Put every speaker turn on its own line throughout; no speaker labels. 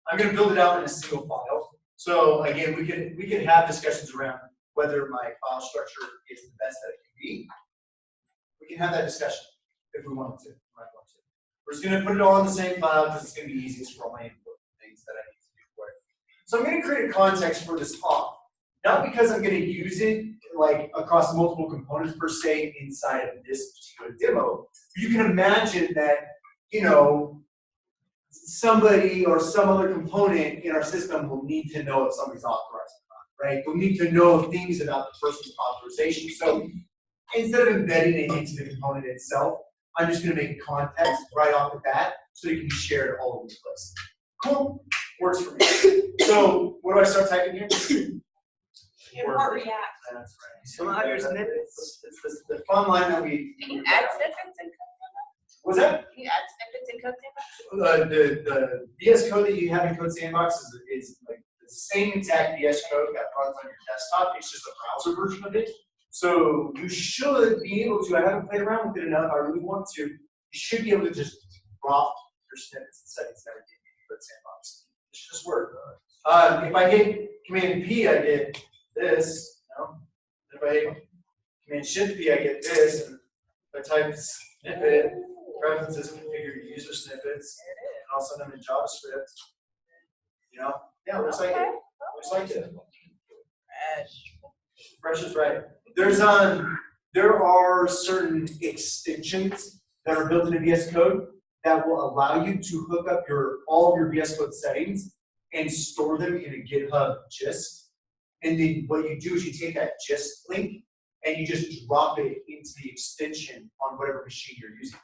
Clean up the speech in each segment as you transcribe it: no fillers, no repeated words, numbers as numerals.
I'm going to build it out in a single file. So again, we can have discussions around whether my file structure is the best that it can be. We can have that discussion if we want to. We're just going to put it all in the same file because it's going to be easiest for all my input things that I need to do for it. So I'm going to create a context for this talk. Not because I'm going to use it like across multiple components per se inside of this particular demo. You can imagine that, you know, somebody or some other component in our system will need to know if somebody's authorized or not, right? They'll need to know things about the person's authorization. So instead of embedding it into the component itself, I'm just going to make a context right off the bat so it can be shared all over the place. Cool. Works for me. So what do I start typing here?
Import React.
That's right. So now your snippets. It's the fun line that we.
Can you add snippets in CodeSandbox?
What's that?
Can you add snippets in CodeSandbox?
The VS Code that you have in CodeSandbox is like the same exact VS Code that runs on your desktop. It's just a browser version of it. So you should be able to. I haven't played around with it enough. I really want to. You should be able to just drop your snippets and settings and everything in CodeSandbox. It should just work. If I hit Command P, I get this. No. If I hit Command Shift P, I get this. And if I type snippet, preferences, configure user snippets, and I'll send them in JavaScript. You know? Yeah, looks like it. Looks like it. Fresh is right. There are certain extensions that are built into VS Code that will allow you to hook up all of your VS Code settings and store them in a GitHub gist. And then what you do is you take that gist link and you just drop it into the extension on whatever machine you're using.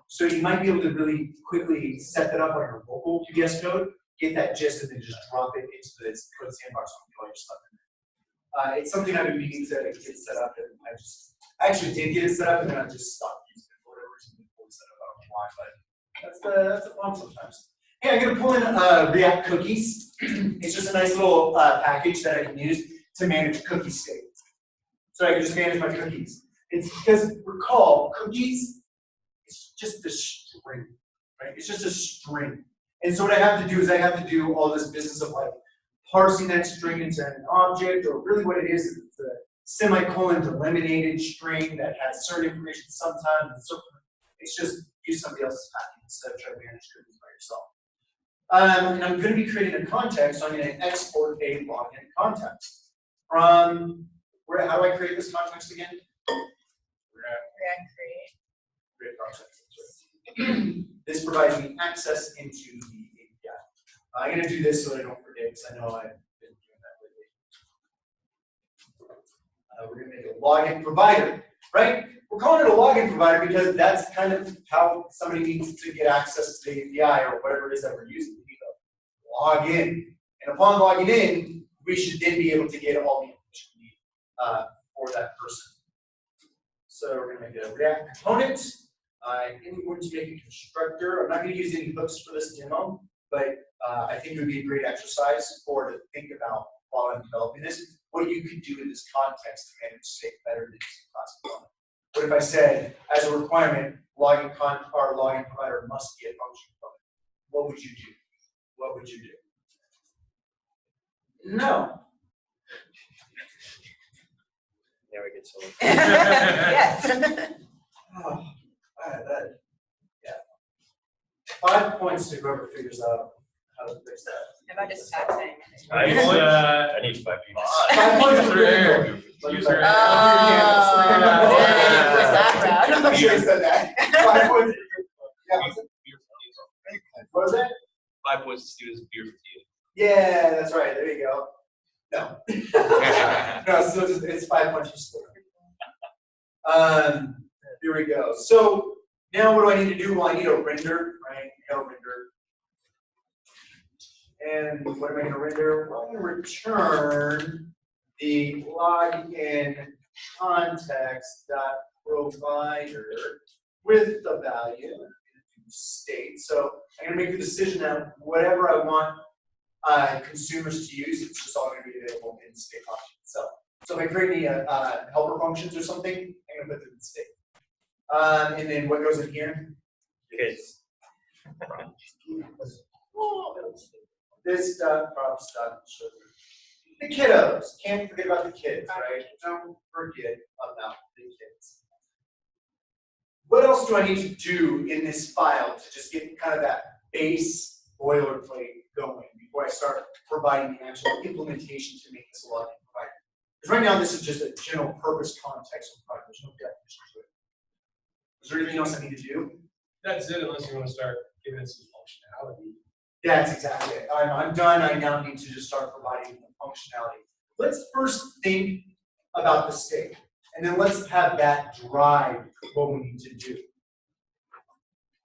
So you might be able to really quickly set that up on your local VS Code, get that gist, and then just drop it into this CodeSandbox and all your stuff in there. It's something I've been meaning to get set up, and I actually did get it set up, and then I just stopped using it for whatever reason. Before we set up, I don't know why, but that's the problem sometimes. Hey, I'm going to pull in React cookies. It's just a nice little package that I can use to manage cookie state. So I can just manage my cookies. It's because, recall, cookies, it's just a string, right? It's just a string. And so what I have to do is I have to do all this business of like parsing that string into an object, or really what it is it's a semicolon delimited string that has certain information sometimes, and so it's just use somebody else's package instead of trying to manage cookies by yourself. And I'm going to be creating a context, so I'm going to export a login context. From where? How do I create this context again?
React create
context. This provides me access into the API. I'm going to do this so that I don't forget, because I know I've been doing that lately. We're going to make a login provider, right? We're calling it a login provider because that's kind of how somebody needs to get access to the API or whatever it is that we're using. We need to log in. And upon logging in, we should then be able to get all the information we need for that person. So we're going to make a React component. I'm going to make a constructor. I'm not going to use any hooks for this demo, but I think it would be a great exercise to think about while I'm developing this. What you could do in this context to manage state better than using class component. What if I said, as a requirement, login provider must be a function component? What would you do? What would you do? No.
Now we get someone.
Yes.
Oh, yeah. 5 points to whoever figures out how to fix that.
Am I just taxing?
I need 5 people.
5 points for critical.
User
I'm sure he said that. 5 points. Yeah. What was that?
5 points to students, beer for tea.
Yeah, that's right. There you go. No. No, so it's 5 points for school. Here we go. So now what do I need to do? Well, I need a render, right? No render. And what am I going to render? Well, I'm going to return the login context.provider with the value state. So I'm going to make the decision that whatever I want consumers to use, it's just all going to be available in the state function itself. So if I create any helper functions or something, I'm going to put them in the state. And then what goes in here?
Kids.
This stuff, prop stuff, sugar. The kiddos, can't forget about the kids, right? Don't forget about the kids. What else do I need to do in this file to just get kind of that base boilerplate going before I start providing the actual implementation to make this a login provider? Because right now this is just a general purpose context provider. There's no definition to it. Is there anything else I need to do?
That's it, unless you want to start giving it some functionality.
That's exactly it. I'm done. I now need to just start providing the functionality. Let's first think about the state, and then let's have that drive what we need to do.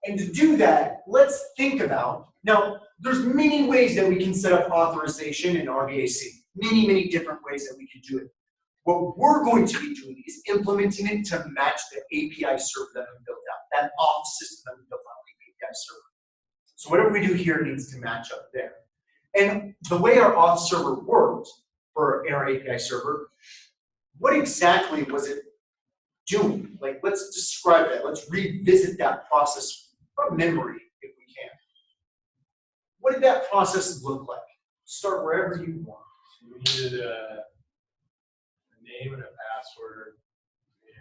And to do that, let's think about, now, there's many ways that we can set up authorization in RBAC. Many, many different ways that we can do it. What we're going to be doing is implementing it to match the API server that we built out, that off system that we built out, the API server. So whatever we do here needs to match up there. And the way our auth server worked in our API server, what exactly was it doing? Like, let's describe that. Let's revisit that process from memory, if we can. What did that process look like? Start wherever you want.
So we needed a name and a password and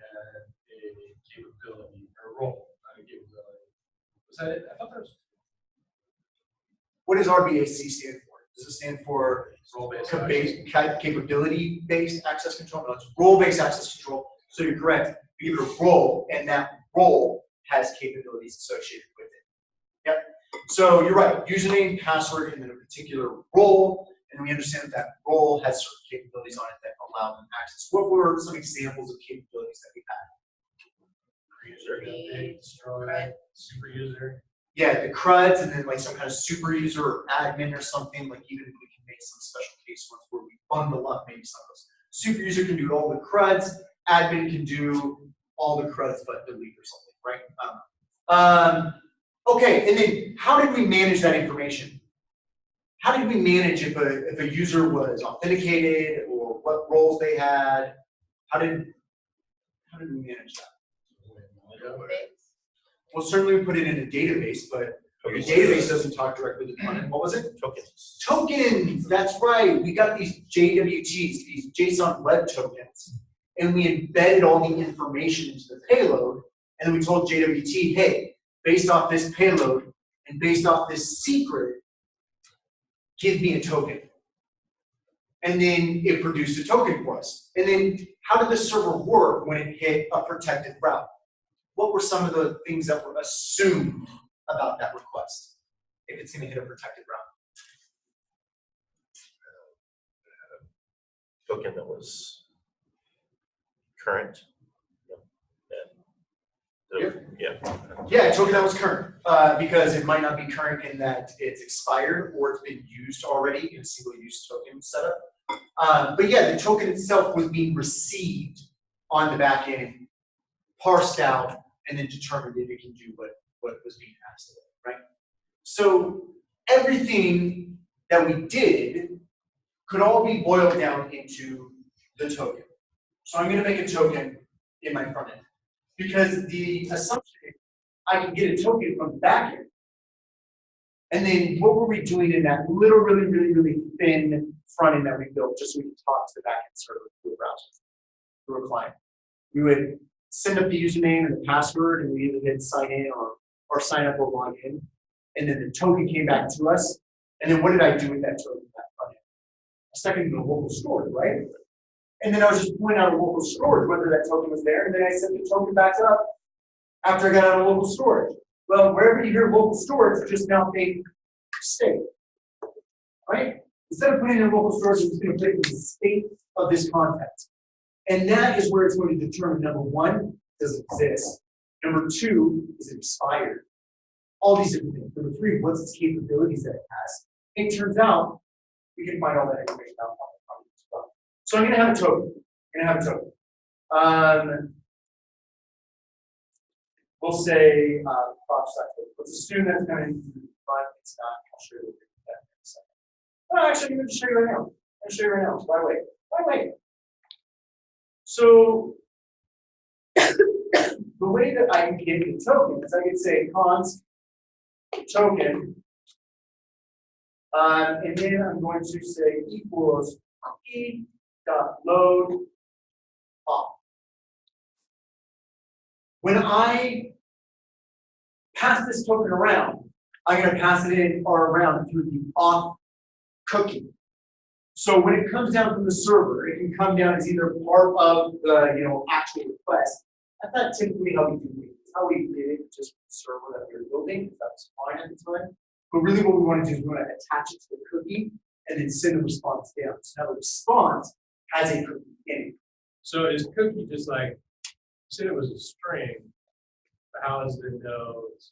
a capability, or a role, not a capability. Was that it? I thought that was
What does RBAC stand for? Does it stand for
role-based.
capability-based access control? No, it's role-based access control. So you're correct. You give it a role, and that role has capabilities associated with it. Yep. So you're right. Username, password, and then a particular role, and we understand that role has certain capabilities on it that allow them access. What were some examples of capabilities that we had?
User, destroy, super user.
Yeah, the CRUDs, and then like some kind of super user or admin or something. Like even if we can make some special case ones where we bundle up maybe some of those. Super user can do all the CRUDs. Admin can do all the CRUDs but delete or something, right? Okay, and then how did we manage that information? How did we manage if a user was authenticated or what roles they had? How did we manage that? Well, certainly we put it in a database, but the database doesn't talk directly to the front end. What was it?
Tokens.
Tokens, that's right. We got these JWTs, these JSON web tokens, and we embedded all the information into the payload, and then we told JWT, hey, based off this payload and based off this secret, give me a token. And then it produced a token for us. And then how did the server work when it hit a protected route? What were some of the things that were assumed about that request if it's going to hit a protected route?
Token that was current.
Yeah, a token that was current, because it might not be current in that it's expired or it's been used already in a single-use token setup. But yeah, the token itself was being received on the back end, parsed out, and then determined if it can do what was being asked of it, right? So everything that we did could all be boiled down into the token. So I'm going to make a token in my front end because the assumption is I can get a token from the back end. And then what were we doing in that little, really thin front end that we built just so we could talk to the back end server through a browser, through a client? We would send up the username and the password, and we either hit sign in or sign up or log in. And then the token came back to us. And then what did I do with that token back front end? I stuck it in the local storage, right? And then I was just pulling out of local storage whether that token was there, and then I sent the token back up after I got out of local storage. Well, wherever you hear local storage, just now think state, right? Instead of putting it in local storage, I'm just going to put it in the state of this context. And that is where it's going to determine, number one, does it exist? Number two, is it expired? All these different things. Number three, what's its capabilities that it has? It turns out we can find all that information out from it as well. So I'm going to have a token. We'll say props. Let's assume that's going to be fine. It's not. I'll show you that in a second. Well, actually, I'm going to show you right now. I'm going to show you right now. Why wait? Why wait? So the way that I can get the token is I can say const token And then I'm going to say equals cookie dot load off. When I pass this token around, I'm going to pass it in or around through the auth cookie. So when it comes down from the server, it can come down as either part of the actual request. That's not typically how we do it. It's how we did it just for the server that we were building. That's fine at the time. But really what we want to do is we want to attach it to the cookie and then send the response down. So now the response has a cookie in it.
So is cookie just like, you said it was a string, but how does it know it's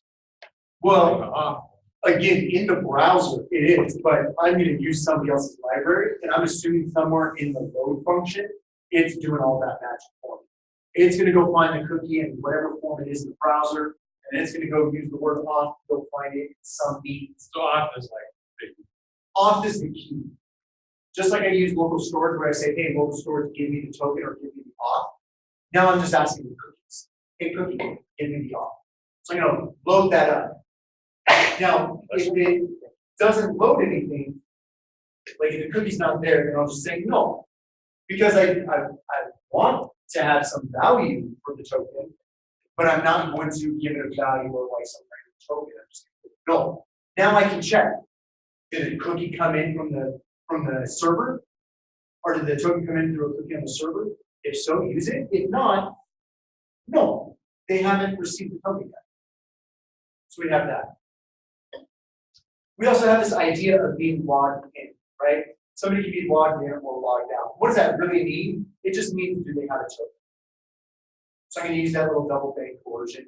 Well,
off?
again, in the browser, it is, but I'm going to use somebody else's library, and I'm assuming somewhere in the load function, it's doing all that magic for me. It's going to go find the cookie in whatever form it is in the browser, and it's going to go use the word auth to go find it in some means.
So off is like big.
Auth is the key. Just like I use local storage where I say, hey, local storage, give me the token or give me the auth. Now I'm just asking the cookies. Hey, cookie, give me the auth. So I'm going to load that up. Now, if it doesn't load anything, like if the cookie's not there, then I'll just say no. Because I want to have some value for the token, but I'm not going to give it a value or like some random token. I'm just going to no. Now I can check. Did the cookie come in from the server? Or did the token come in through a cookie on the server? If so, use it. If not, no. They haven't received the token yet. So we have that. We also have this idea of being logged in, right? Somebody can be logged in or logged out. What does that really mean? It just means do they have a token? So I'm going to use that little double bank coercion.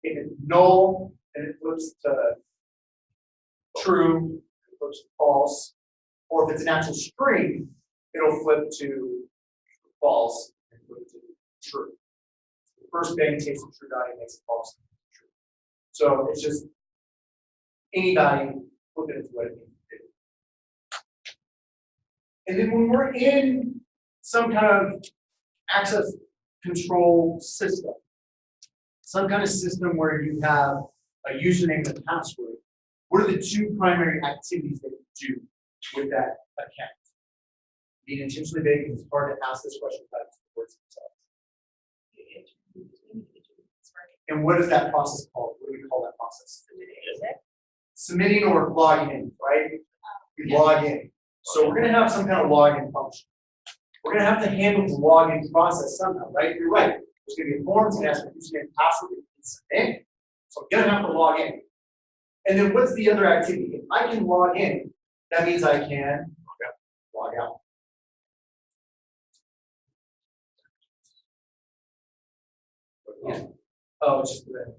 If it's null, then it flips to true, it flips to false. Or if it's an actual string, it'll flip to false and flip to true. The first bank takes a true value and makes it false and true. So it's just any value, look at it what it means to do. And then when we're in some kind of access control system, some kind of system where you have a username and a password, what are the two primary activities that you do with that account? Being intentionally vague, it's hard to ask this question without the words themselves. And what is that process called? What do we call that process? Submitting or logging in, right? We log in. So we're going to have some kind of login function. We're going to have to handle the login process somehow, right? You're right. There's going to be a form, it's going to ask for username and password, and submit. So I'm going to have to log in. And then what's the other activity? If I can log in, that means I can log out. Yeah. Oh, it's just the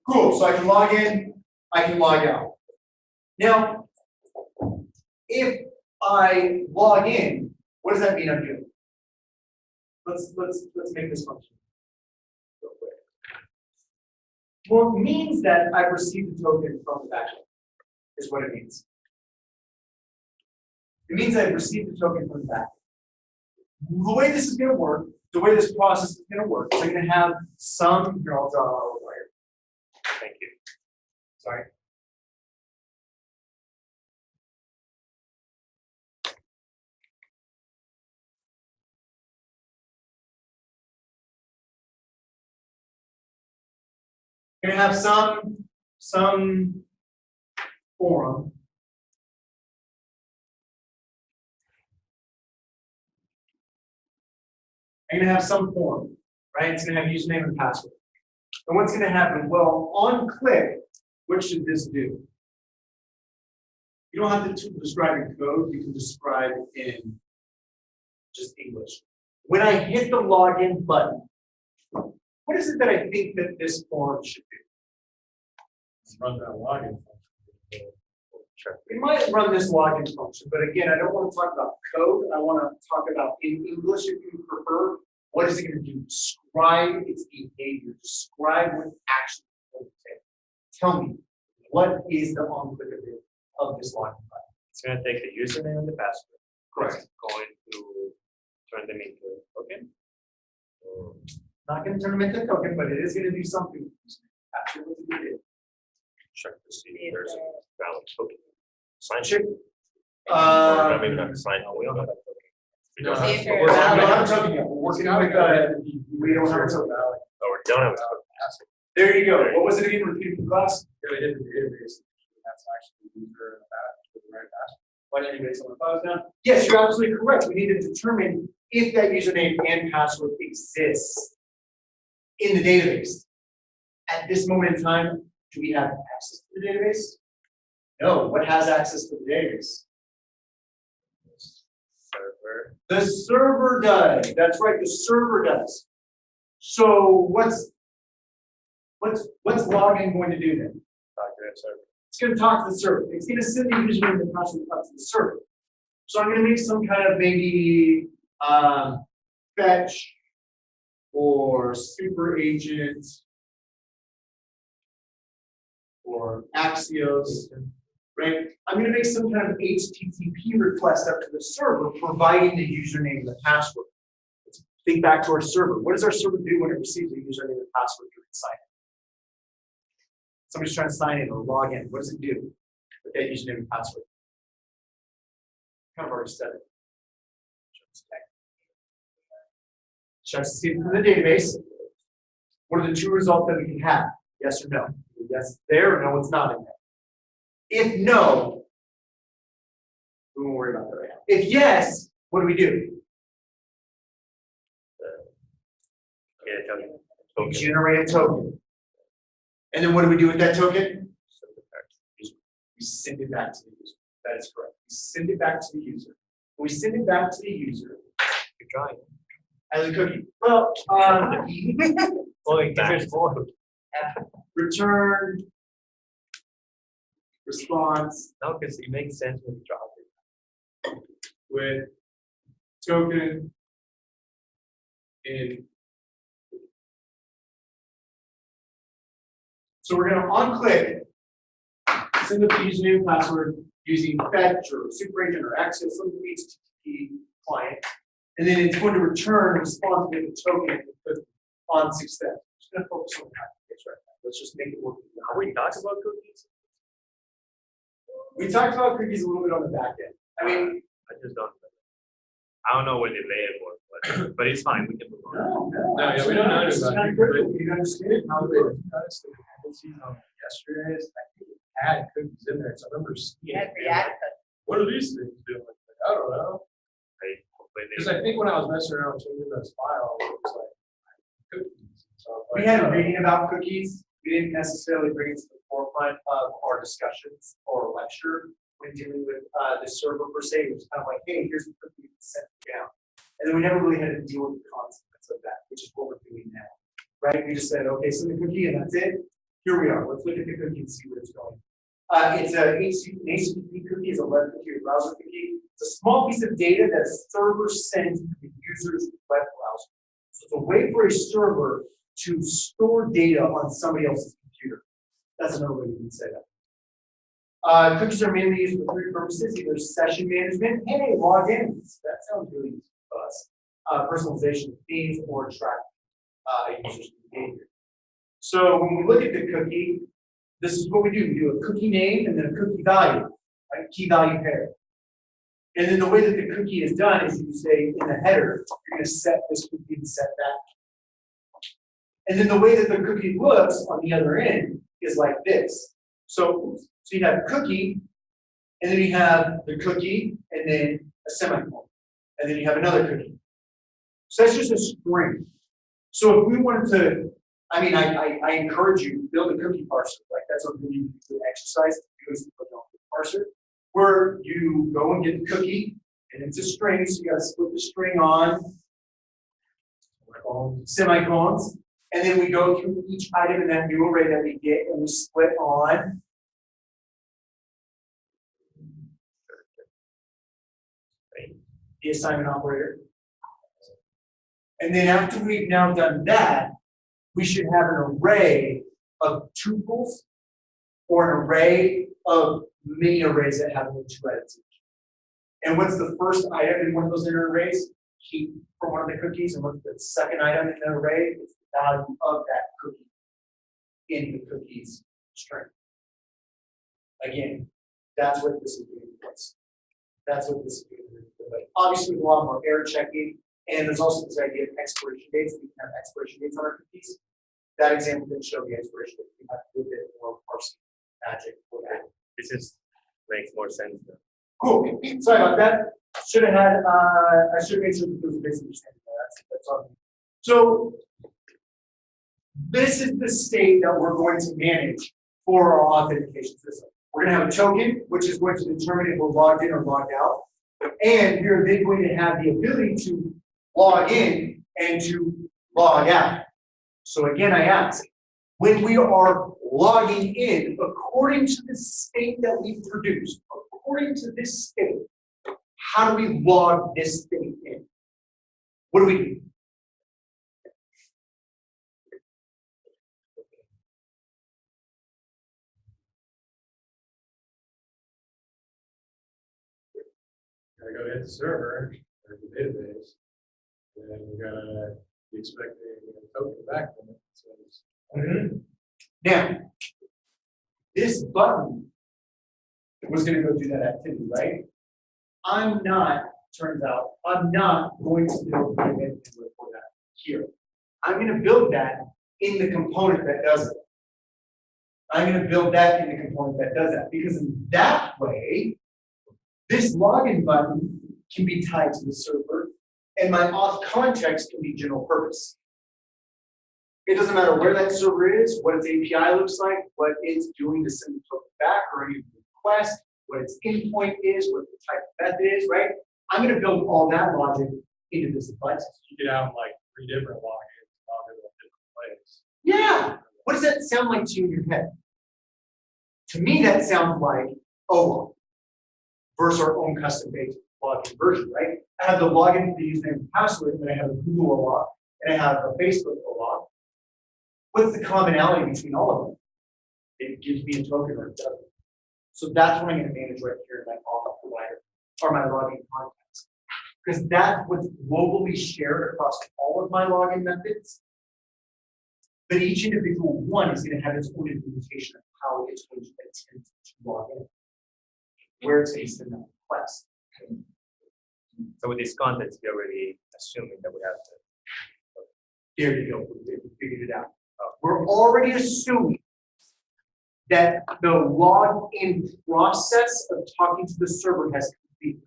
cool. So I can log in, I can log out. Now, if I log in, what does that mean I'm doing? Let's make this function real quick. Well, it means that I've received the token from the backend, is what it means. It means I've received the token from the backend. The way this is going to work, the way this process is going to work, is I'm going to have some, here I'll draw a wire. Thank you. Sorry. I'm going to have some forum. I'm going to have some form, right? It's going to have username and password. And what's going to happen? Well, on click, what should this do? You don't have to describe in code. You can describe in just English. When I hit the login button, what is it that I think that this form should do?
Run that login function.
It might run this login function, but again, I don't want to talk about code. I want to talk about in English, if you prefer. What is it going to do? Describe its behavior. Describe what action it's going to take. Tell me, what is the on-click of this login button?
It's going to take the username and the password.
Correct.
It's going to turn them into a token.
Not gonna turn them into a token, but it is gonna do something. Actually, what it did.
Check to see if there's a valid token. Sign
Check.
sheet. Or maybe not sign, we don't have that token. We don't
No,
have,
See if
but
there-
we're
We
not-
don't have a token yet. We're working with, we don't have a token.
oh, we don't have a token.
There you go. What was it again? Repeat the class.
Gotta hit the database. That's actually the user in the back with the right password.
Why don't you base on the files now? Yes, you're absolutely correct. We need to determine if that username and password exists in the database. At this moment in time, do we have access to the database? No. What has access to the database?
Server.
The server does. That's right, the server does. So what's login going to do then?
Document server.
It's going to talk to the server. It's going to send the username and password up to the server. So I'm going to make some kind of maybe fetch or super agent or Axios, right? I'm going to make some kind of HTTP request up to the server providing the username and the password. Let's think back to our server. What does our server do when it receives a username and password during sign-in? Somebody's trying to sign in or log in. What does it do with that username and password? Kind of already said it. Checks to see it from the database. What are the two results that we can have? Yes or no? Yes, there, or no, it's not in there. If no, we won't worry about that right now. If yes, what do we do?
Yeah, token.
We
Token.
generate a token. And then what do we do with that token? We send it back to the user. That is correct. We send it back to the user. When we send it back to the user
You're trying.
as a cookie. Well,
Going back forward.
return response
No, because it makes sense when you drop it.
with token in. So we're going to on-click, send up the username and password using fetch or super agent or access some HTTP client, and then it's going to return a response with a token on success. Just going to focus on that. Right now. Let's just make it work.
Are we talking about cookies?
We talked about cookies a little bit on the back end. I mean,
I just don't. I don't know where they lay it for, but it's fine. We can move on.
no.
No, yeah, we don't know
This is
about
kind of
it,
critical. You understand how they.
Yesterday's, I think it had cookies in there, so I remember seeing
Yeah,
it.
React.
What are these things doing? Like, I don't know. Because I think when I was messing around changing those files, it was like cookies. So I was
We
like,
had a
oh.
reading about cookies. We didn't necessarily bring it to the forefront of our discussions or lecture when dealing with the server per se. It was kind of like, hey, here's the cookie set down. And then we never really had to deal with the consequence of that, which is what we're doing now. Right? We just said, okay, send the cookie and that's it. Here we are. Let's look at the cookie and see where it's going. It's an HTTP cookie, is a web cookie or browser cookie. It's a small piece of data that a server sends to the user's web browser. So it's a way for a server to store data on somebody else's computer. That's another way we can say that. Cookies are mainly used for three purposes: either session management, hey, log in. That sounds really easy to us. Personalization of feeds or track users' behavior. So when we look at the cookie, this is what we do. We do a cookie name and then a cookie value, right? Key value pair. And then the way that the cookie is done is you say in the header, you're going to set this cookie and set that. And then the way that the cookie looks on the other end is like this. So you have cookie, and then you have the cookie, and then a semicolon. And then you have another cookie. So that's just a string. So if we wanted to, I mean, I encourage you to build a cookie parser. Like that's a really good exercise to do is to put on a parser, where you go and get the cookie, and it's a string, so you got to split the string on semicolons, and then we go through each item in that new array that we get, and we split on the assignment operator. And then after we've now done that, we should have an array of tuples or an array of mini arrays that have only two items each. And what's the first item in one of those inner arrays? keep from one of the cookies and look at the second item in the array, it's the value of that cookie in the cookie's string. Again, that's what this is doing for us. That's what this is doing. But obviously, there's a lot more error checking, and there's also this idea of expiration dates. We can have expiration dates on our cookies. That example didn't show the expiration date. We have to do a bit more parsing magic for that.
This is makes more sense now.
Cool. Sorry about that. Should have had. I should have made sure that there was a basic understanding there. That's all. So this is the state that we're going to manage for our authentication system. We're going to have a token, which is going to determine if we're logged in or logged out. And we're then going to have the ability to log in and to log out. So again, I ask, when we are logging in, according to the state that we've produced, according to this state, how do we log this state in? What do we do?
Gotta go to the server or the database, and we're gonna be expecting a token back from it. So it's,
Now, this button was going to go do that activity, right? Turns out, I'm not going to build an event for that here. I'm going to build that in the component that does it. I'm going to build that in the component that does that, because in that way, this login button can be tied to the server, and my auth context can be general purpose. It doesn't matter where that server is, what its API looks like, what it's doing to send the token back or any request, what its endpoint is, what the type of method is, right? I'm going to build all that logic into this device.
you could have like 3 different logins, log in different ways.
Yeah. What does that sound like to you in your head? To me, that sounds like OAuth versus our own custom-based login version, right? I have the login for the username and password, and I have a Google OAuth, and I have a Facebook OAuth. What's the commonality between all of them? It gives me a token or it doesn't. So that's what I'm going to manage right here in my auth provider or my login context. Because that's what's globally shared across all of my login methods. But each individual one is going to have its own implementation of how it's going to attempt to log in, where it's going to send that request.
So with this context, we're already assuming that we have to.
There you go. We figured it out. We're already assuming that the login process of talking to the server has completed.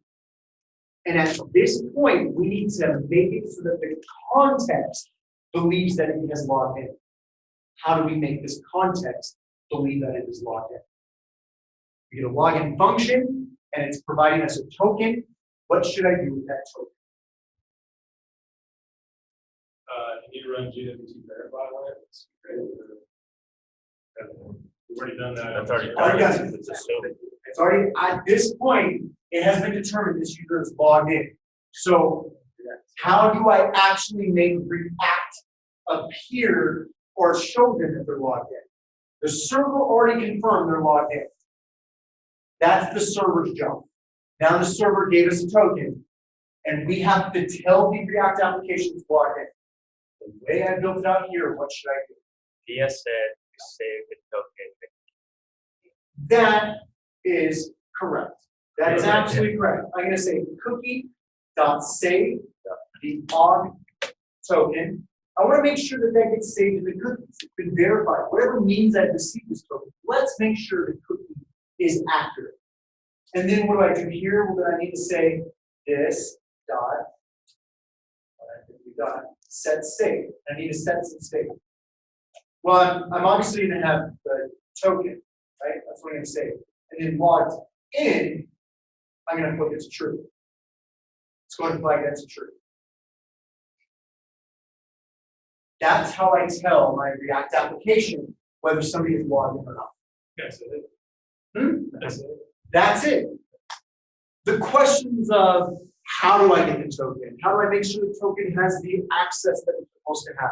And at this point, we need to make it so that the context believes that it has logged in. How do we make this context believe that it is logged in? We get a login function, and it's providing us a token. What should I do with that token?
You need to run GWT verify on it. We've already done that.
That's already
Already done.
It's assumed.
It's already, at this point, it has been determined this user is logged in. So how do I actually make React appear or show them that they're logged in? The server already confirmed they're logged in. That's the server's job. Now the server gave us a token, and we have to tell the React application it's logged in. The way I built it out here, what should I do?
Dia said you save the token.
That is correct. That is absolutely correct. I'm going to say cookie.save the log token. I want to make sure that that gets saved in the cookies. It's been verified. Whatever means I've received this token, let's make sure the cookie is accurate. And then what do I do here? Well, then I need to say this dot set state. I need to set some state. Well, I'm obviously going to have the token, right? That's what I'm going to say. And then logged in, I'm going to put it's true. It's going to flag that's true. That's how I tell my React application whether somebody is logged in or not.
That's it.
That's it. That's it. The questions of how do I get the token? How do I make sure the token has the access that it's supposed to have?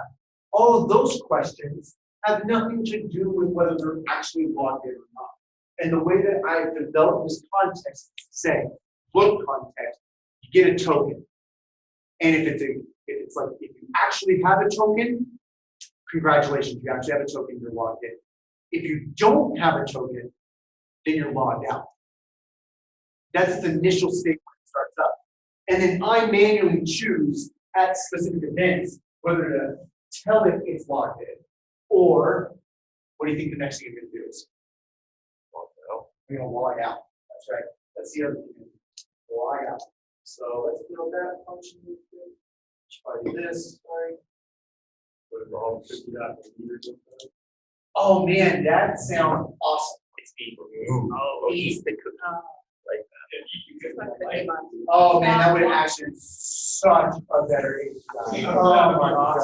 All of those questions have nothing to do with whether they're actually logged in or not. And the way that I develop this context is to say, look context, you get a token. And if you actually have a token, congratulations, you actually have a token, you're logged in. If you don't have a token, then you're logged out. That's its initial state when it starts up. And then I manually choose at specific events whether to tell it it's logged in, or what do you think the next thing you're going to do is? Log out. We're going to log out. That's right. That's the other thing. Log out. So let's build that function. Try this. Sorry. Oh man, that sounds awesome.
It's being removed. Oh, eat the cookie. Like that.
Oh man, that would actually be such a better API. Oh my gosh.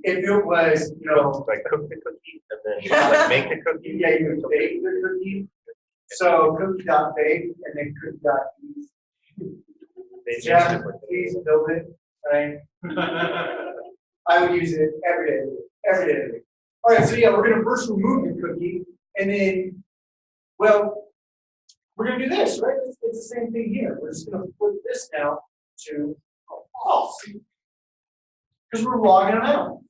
If it was,
Like cook the cookie and then like make the cookie.
yeah, you would bake the cookie. So cookie.bake and then cookie.ease. Yeah, please build it, right? I would use it every day, every day. All right, so yeah, we're gonna first remove the cookie, and then, well, we're gonna do this, right? It's the same thing here. We're just gonna flip this now to false, because we're logging them out.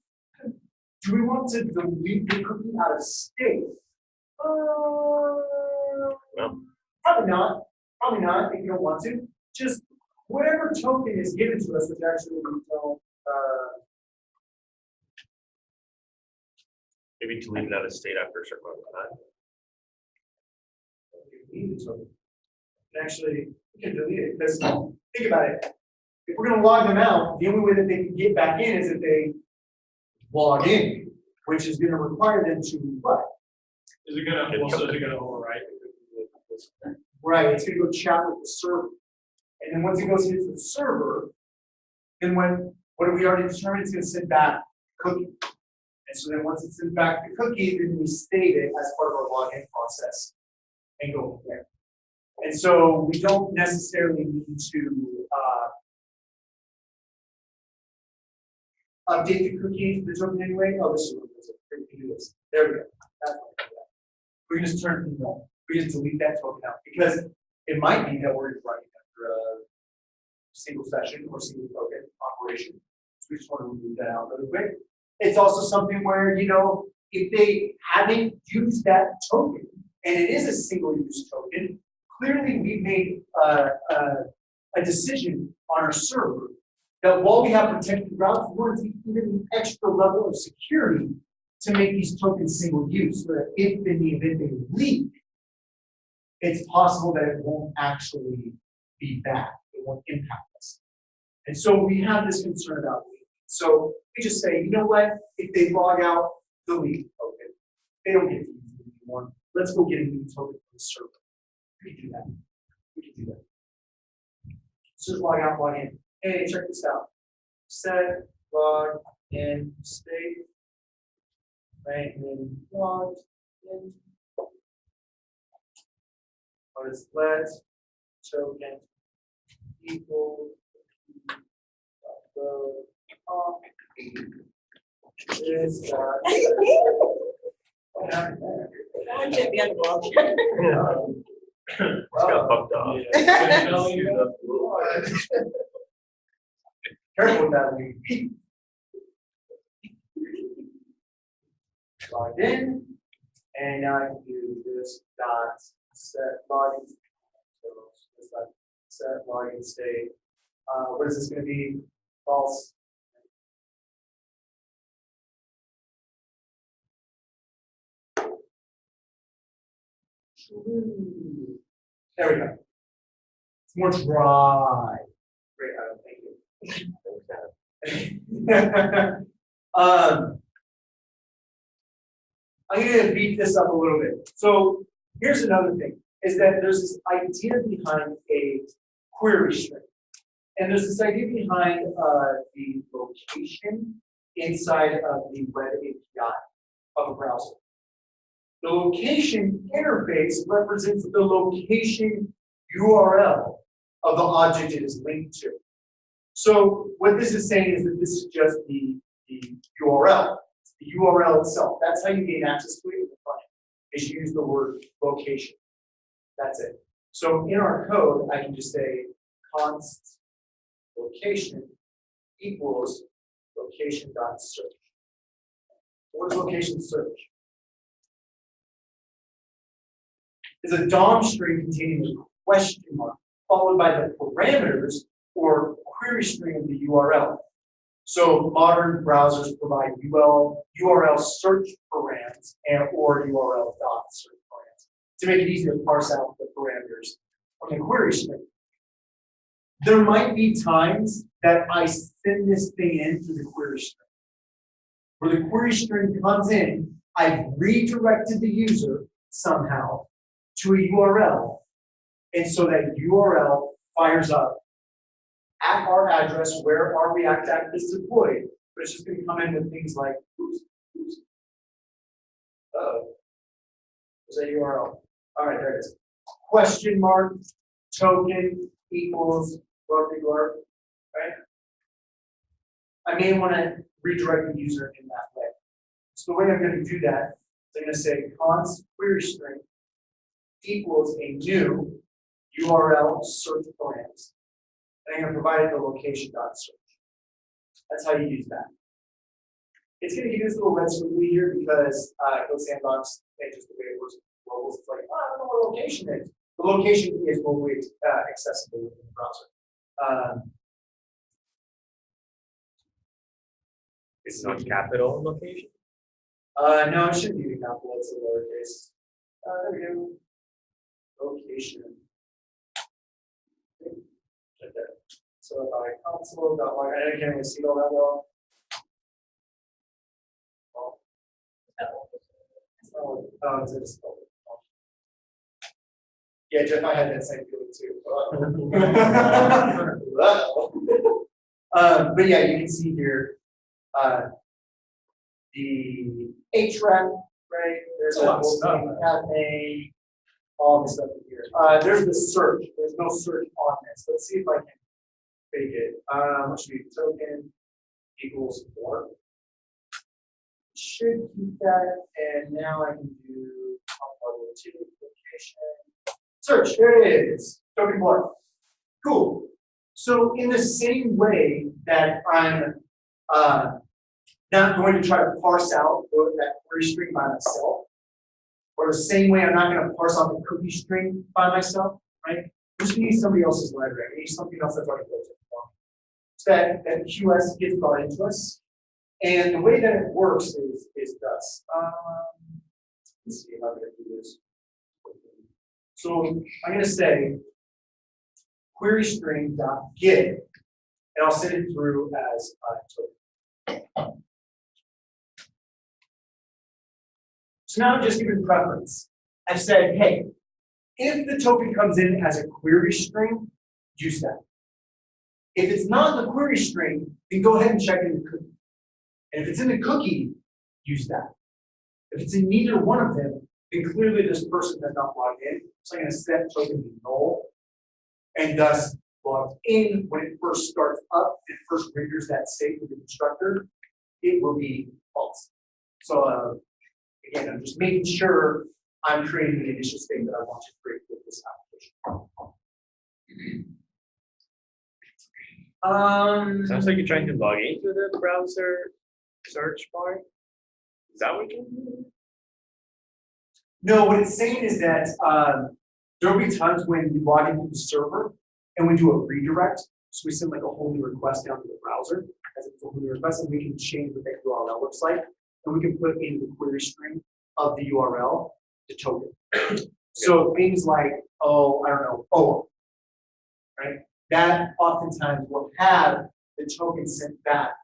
Do we want to delete the cookie out of state?
No.
Probably not. Probably not. If you don't want to, just whatever token is given to us, which actually we don't.
Maybe delete it out of state after a certain amount of time.
Need the token. And actually, we can delete it because think about it. If we're going to log them out, the only way that they can get back in is if they log in, which is going to require them to what?
Is it gonna overwrite this?
Right, it's going to go chat with the server. And then once it goes into the server, then what have we already determined? It's going to send back the cookie. And so then once it sends back the cookie, then we state it as part of our login process and go from there. And so we don't necessarily need to update the cookie into the token anyway. Oh, this is what it is. We can do this. There we go. That's what we do. We can just turn it on. We just delete that token out because it might be that we're running after a single session or single token operation. So we just want to remove that out really quick. It's also something where, if they haven't used that token and it is a single use token, clearly we've made a decision on our server that while we have protected routes, we want to take even an extra level of security to make these tokens single use so that if in the event they leak, it's possible that it won't actually be bad. It won't impact us. And so we have this concern about leak. So we just say, you know what? If they log out, delete token. They don't get to use it anymore. Let's go get a new token from the server. We can do that. We can do that. So just log out, log in. Hey, check this out. Set log in state. Right, and then logged in. What is let token equal the is what happened there?
That should be on the wall.
It's got fucked off.
Careful with that when you logged in, and now I can do this dot set login. So this dot set login state. What is this going to be? False. There we go. It's more dry. Great, thank you. I'm going to beat this up a little bit. So here's another thing, is that there's this idea behind a query string. And there's this idea behind the location inside of the web API of a browser. The location interface represents the location URL of the object it is linked to. So what this is saying is that this is just the URL. It's the URL itself. That's how you gain access to it in the front end, is you use the word location. That's it. So in our code, I can just say const location equals location.search. What is location search? Is a DOM string containing a question mark followed by the parameters or query string of the URL. So modern browsers provide URL search params and or URL dot search params to make it easy to parse out the parameters from the query string. There might be times that I send this thing in through the query string. Where the query string comes in, I've redirected the user somehow to a URL, and so that URL fires up at our address where our React app is deployed, but it's just going to come in with things like, oops. Uh-oh. Where's that URL? All right, there it is. Question mark, token, equals, glorp, right? I may want to redirect the user in that way. So the way I'm going to do that is I'm going to say const query string equals a new URL search params. And I'm going to provide the location.search. That's how you use that. It's going to give you this little red squiggly here because Code Sandbox changes the way it works with globals. It's like, oh, I don't know what location is. The location is globally accessible within the browser.
It's not capital location.
No, it shouldn't be the capital. It's a lowercase. There we go. Location. Right there. So if I console.log, I can't really see all that well. Oh, is it spelled? Yeah, Jeff, I had that same feeling too. But yeah, you can see here the href, right? There's
a lot of stuff.
cafe, all the stuff in here. There's the search. There's no search on this. Let's see if I can fake it. What should be token equals 4. Should keep that, and now I can do location. Search, there it is. Token 4. Cool. So in the same way that I'm not going to try to parse out that query string by myself, or the same way I'm not going to parse out the cookie string by myself, right? I'm just going to use somebody else's library. I need something else that's already built in for me. So that QS gets brought into us. And the way that it works is thus. Let's see how I'm going to do this. So I'm going to say query string.get, and I'll send it through as a token. So now I'm just giving preference. I've said, hey, if the token comes in as a query string, use that. If it's not in the query string, then go ahead and check in the cookie. And if it's in the cookie, use that. If it's in neither one of them, then clearly this person has not logged in. So I'm going to set token to null, and thus logged in when it first starts up and first renders that state with the constructor, it will be false. So again, I'm just making sure I'm creating the initial state that I want to create with this application.
Sounds like you're trying to log into the browser search bar. Is that what you're doing?
No, what it's saying is that there will be times when we log into the server and we do a redirect. So we send like a whole new request down to the browser as a whole new request, and we can change what that URL looks like. And we can put in the query string of the URL the token. So things like, oh, I don't know, oh, right? That oftentimes will have the token sent back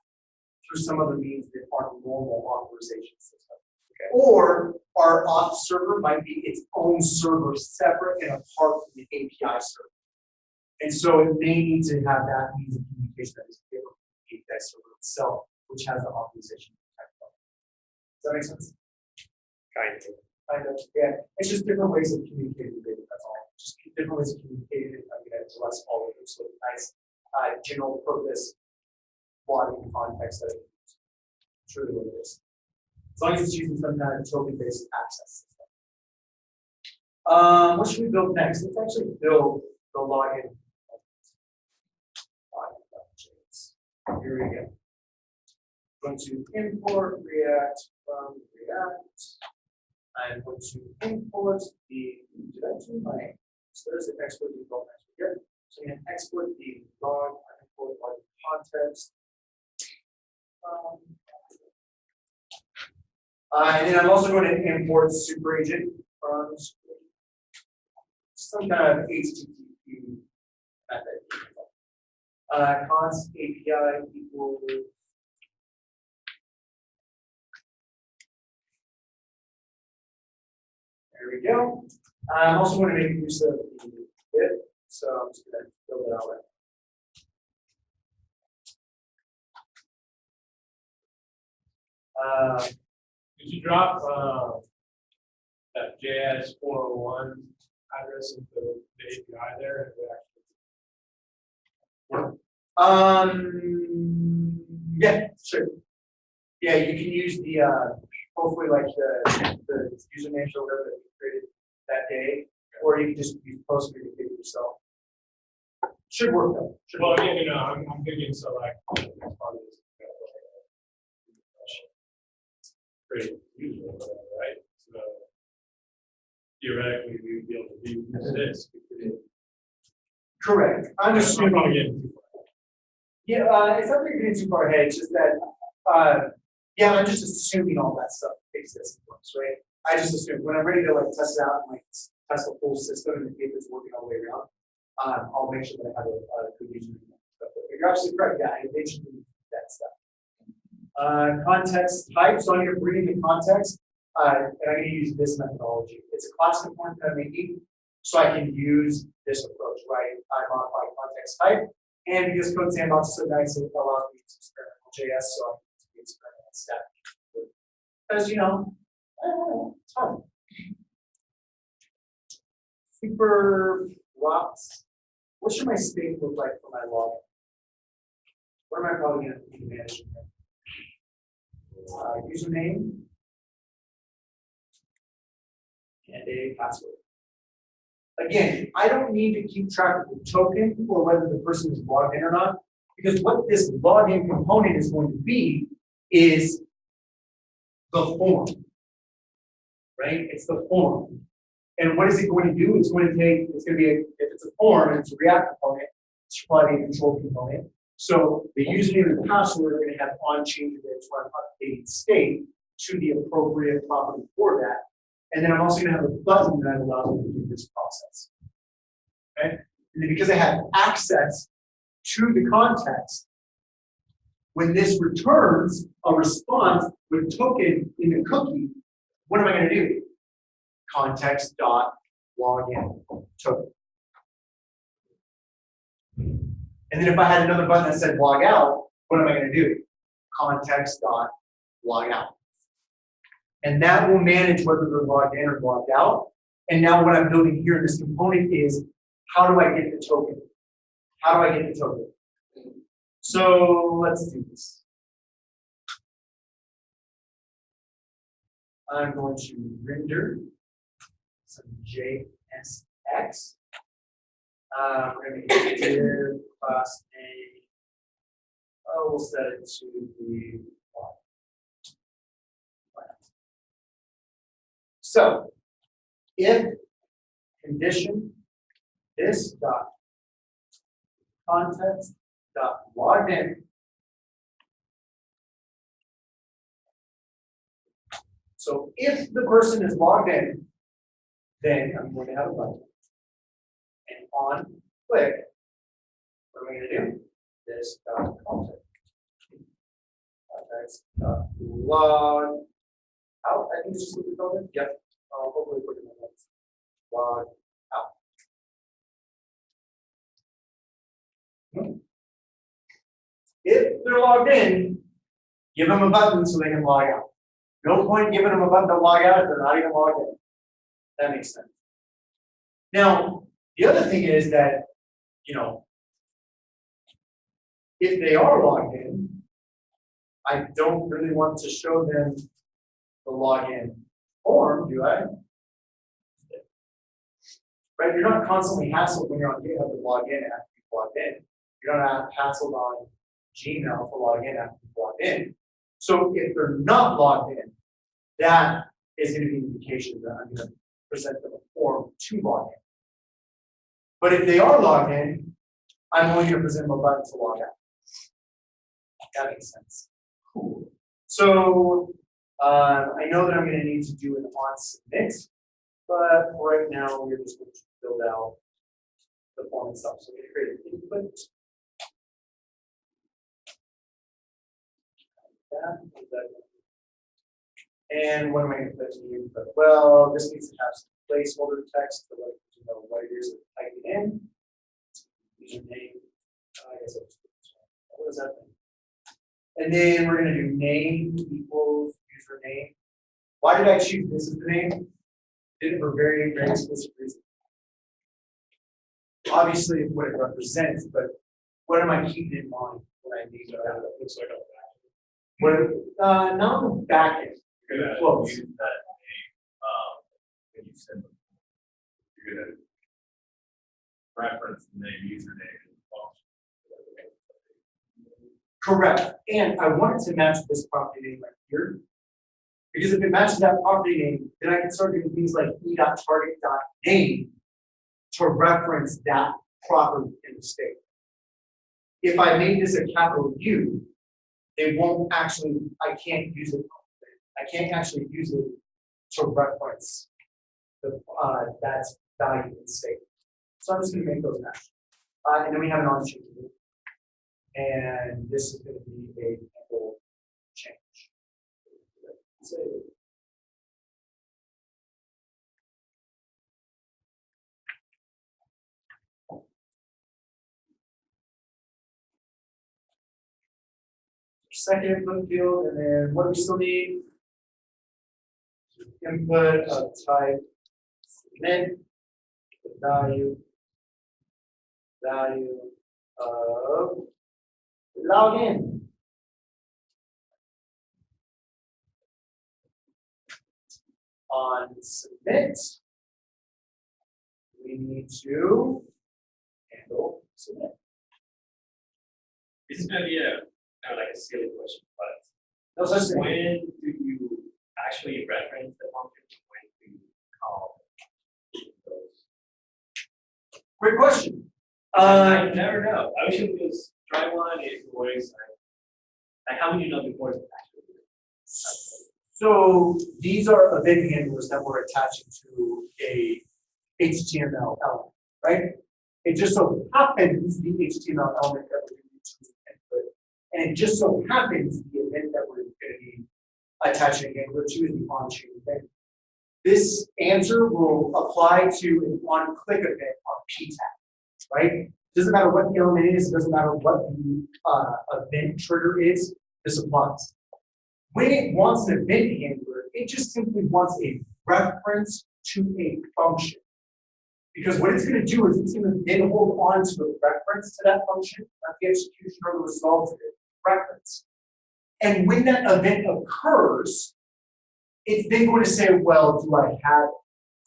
through some other means than our normal authorization system. Okay. Or our auth server might be its own server separate and apart from the API server. And so it may need to have that means of communication that is different from the API server itself, which has the authorization. Does that make sense?
Kind of.
Kind of, yeah. It's just different ways of communicating with data, that's all. Just different ways of communicating. I'm going to address all of them. So nice general purpose logging context that it's really what it is. As long as it's using some kind of token-based access system. What should we build next? Let's actually build the login. Here we go. I'm going to import React from React. I'm going to import the, did I do my, so there's the export default here. So I'm going to export the log, I import log context. And then I'm also going to import super agent from some kind of HTTP method. Const API equals. There we go. I'm also going to make use of the bit, so I'm just going to fill it out right.
Could you drop that JS 401 address into the API there?
Yeah, sure. Yeah, you can use the hopefully like the username or whatever that you created that day, or you can just use Postgre to do it yourself. Should work though. Should
Well,
work.
yeah, you know, I'm thinking so like as part of this, create user or whatever, right? So theoretically, we'd be able to do this.
Correct. I'm
I'm
assuming.
probably getting too far.
Yeah, it's not that you're getting too far ahead. It's just that, yeah, I'm just assuming all that stuff exists, right? I just assume when I'm ready to like test it out and like test the full system and see if it's working all the way around, I'll make sure that I have a good user. But you're absolutely correct. Yeah, I mentioned that stuff. Context type. So I'm going to bring in the context, and I'm going to use this methodology. It's a class component that I'm making, so I can use this approach, right? I modify context type. And because Code Sandbox is so nice, it allows me to use experimental JS, so I can use experimental stack. Because, you know, it's fun. Super blocks. What should my state look like for my login? What am I probably going to be managing here? Username and a password. Again, I don't need to keep track of the token or whether the person is logged in or not, because what this login component is going to be is the form, right? It's the form. And what is it going to do? It's going to take, it's going to be, if it's a form and it's a React component, it's probably a control component. So the username and the password are going to have on-change events or an updated state to the appropriate property for that. And then I'm also going to have a button that allows me to do this process. Okay? And then because I have access to the context, when this returns a response with token in the cookie, what am I going to do? Context dot login token. And then if I had another button that said log out, what am I going to do? Context dot log out. And that will manage whether they're logged in or logged out. And now what I'm building here in this component is, how do I get the token? How do I get the token? So let's do this. I'm going to render some JSX. We're going to make it class A. Oh, we'll set it to the So, if condition this dot context dot logged in. So if the person is logged in, then I'm going to have a button. And on click, what am I going to do? This dot context. Context dot log out. I think it's just what we call it. Yep. I'll hopefully put it in the notes. Log out. If they're logged in, give them a button so they can log out. No point giving them a button to log out if they're not even logged in. That makes sense. Now, the other thing is that, you know, if they are logged in, I don't really want to show them the login form, do I? Right? You're not constantly hassled when you're on GitHub to log in after you've logged in. You're not hassled on Gmail to log in after you log in. So if they're not logged in, that is going to be an indication that I'm going to present them a form to log in. But if they are logged in, I'm only going to present them a button to log out. That makes sense. Cool. So I know that I'm going to need to do an on submit, but right now we're just going to build out the form itself. So I'm going to create an input. And what am I going to put in the input? Well, this needs to have some placeholder text to let you know what it is that typing in. Username. I guess what does that mean? And then we're going to do name equals username. Why did I choose this as the name? Did it for very, very explicit reason. Obviously, it's what it represents, but what am I keeping in mind when I name it?
That looks like a
What, not on the back end.
You're gonna
Close.
use that name, when you send them. You're gonna reference the name, username, and function.
Correct. And I want it to match this property name right here. Because if it matches that property name, then I can start doing things like e.target.name to reference that property in the state. If I made this a capital U, it won't actually, I can't use it. I can't actually use it to reference the that's value in the state. So I'm just going to make those match. And then we have an on-chain rule. And this is going to be a handle change. So, second input field, and then what do we still need? Input of type submit the value of login. On submit, we need to handle submit.
This is gonna be a kind of like a silly question, but
No such thing.
when do you actually reference the function? When do you call those?
Great question.
I never know. I wish it was try one. It works. Like how would you know before it's actually?
So these are event handlers that we're attaching to a HTML element, right? It just so happens the HTML element that we're going to use input, and it just so happens the event that we're going to be attaching a handler to is the on-chain event. This answer will apply to an on-click event on PTAG, right? Doesn't matter what the element is, it doesn't matter what the event trigger is, this applies. When it wants an event handler, it just simply wants a reference to a function. Because what it's going to do is it's going to then hold on to a reference to that function, not the execution or the result of it, reference. And when that event occurs, it's then going to say, well, do I have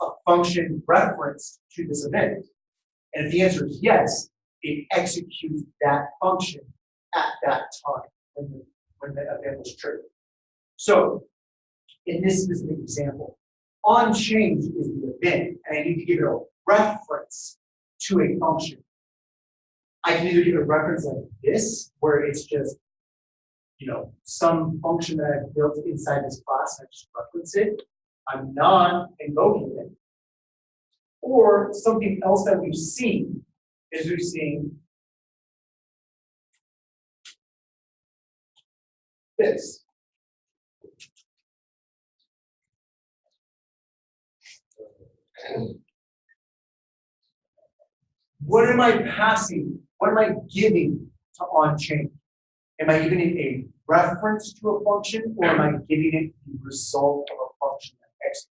a function reference to this event? And if the answer is yes, it executes that function at that time when the event was triggered. So, in this specific example, on change is the event, and I need to give it a reference to a function. I can either give it a reference like this, where it's just, some function that I've built inside this class, and I just reference it. I'm not invoking it. Or something else that we've seen is we've seen this. What am I passing? What am I giving to on-chain? Am I giving it a reference to a function, or am I giving it the result of a function that executes?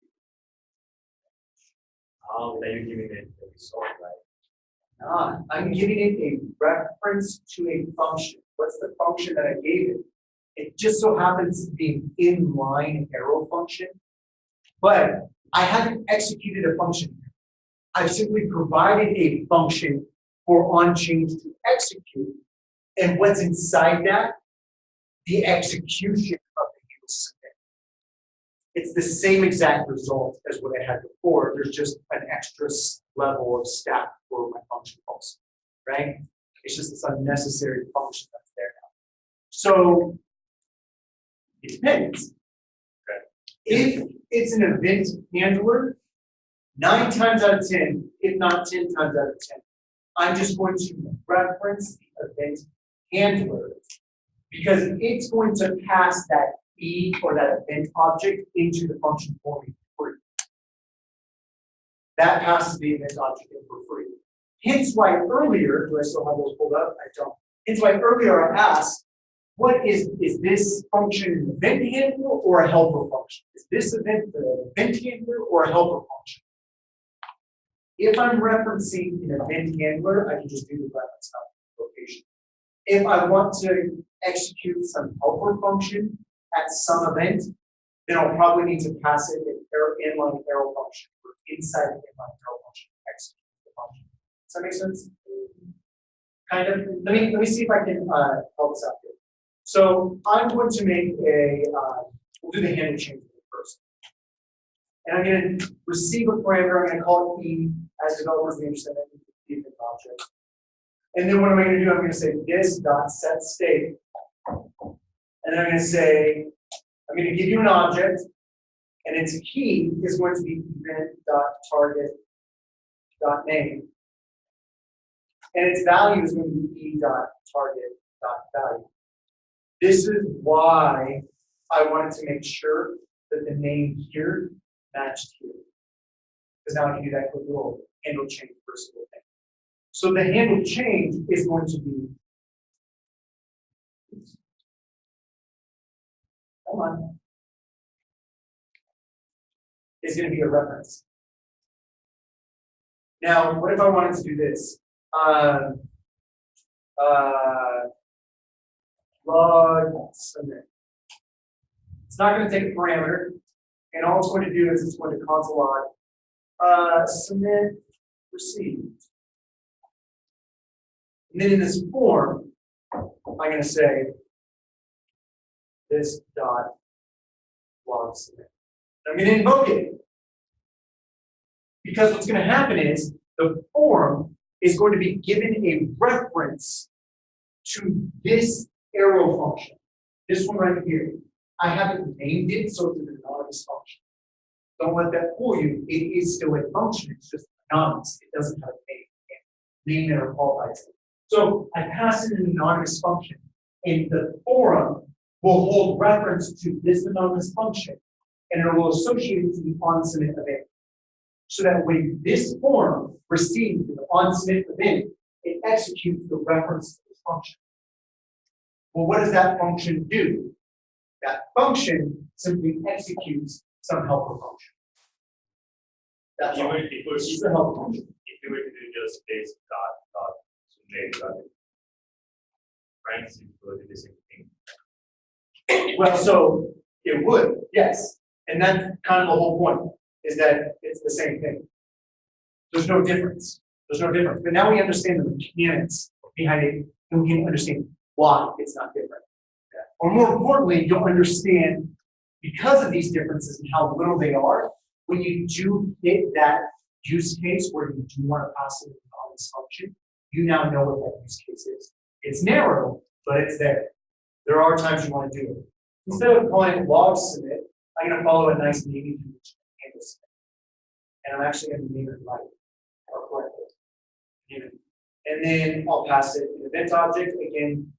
Then you're giving it the result, right?
I'm giving it a reference to a function. What's the function that I gave it? It just so happens to be an inline arrow function, but I haven't executed a function. I've simply provided a function for on-chain to execute, And what's inside that? The execution of the handle submit. It's the same exact result as what I had before. There's just an extra level of stack for my function calls, right? It's just this unnecessary function that's there now. So it depends. If it's an event handler, 9 times out of 10, if not 10 times out of 10, I'm just going to reference the event handler because it's going to pass that E or that event object into the function for me for free. That passes the event object in for free. Hence why earlier, do I still have those pulled up? I don't. Hence why earlier I asked, what is this function an event handler or a helper function? Is this event the event handler or a helper function? If I'm referencing an event handler, I can just do the reference location. If I want to execute some helper function at some event, then I'll probably need to pass it an inline arrow function or inside an inline arrow function to execute the function. Does that make sense? Kind of. Let me see if I can help us out here. So I'm going to make a, we'll do the handle change first. And I'm going to receive a parameter, I'm going to call it E, as developers we understand that the event object. And then what am I going to do? I'm going to say this dot set state. And I'm going to say, I'm going to give you an object, and its key is going to be event.target.name. And its value is going to be e.target.value. This is why I wanted to make sure that the name here matched here. Because now I can do that quick little handle change first little thing. So the handle change is going to be, hold on, is going to be a reference. Now, what if I wanted to do this? Log submit. It's not going to take a parameter, and all it's going to do is it's going to console log submit received. And then in this form, I'm going to say this dot log submit. I'm going to invoke it. Because what's going to happen is the form is going to be given a reference to this arrow function. This one right here. I haven't named it, so it's an anonymous function. Don't let that fool you. It is still a function. It's just anonymous. It doesn't have a name. Name it or qualifies it. So I pass in an anonymous function, and the forum will hold reference to this anonymous function, and it will associate it to the on-submit event. So that when this form receives the on-submit event, it executes the reference to this function. Well, what does that function do? That function simply executes some helper function. That's all. It's a helper function.
If you were to do just this dot submit parentheses, will do the same thing.
Well, so it would, yes. And that's kind of the whole point, is that it's the same thing. There's no difference. There's no difference. But now we understand the mechanics behind it, and we can understand why it's not different. Or more importantly, you'll understand, because of these differences and how little they are, when you do hit that use case where you do want to pass it on this function, you now know what that use case is. It's narrow, but it's there. There are times you want to do it. Instead of calling it log submit, I'm going to follow a nice naming convention, handle submit. And I'm actually going to name it right, or correctly. And then I'll pass it an event object, again,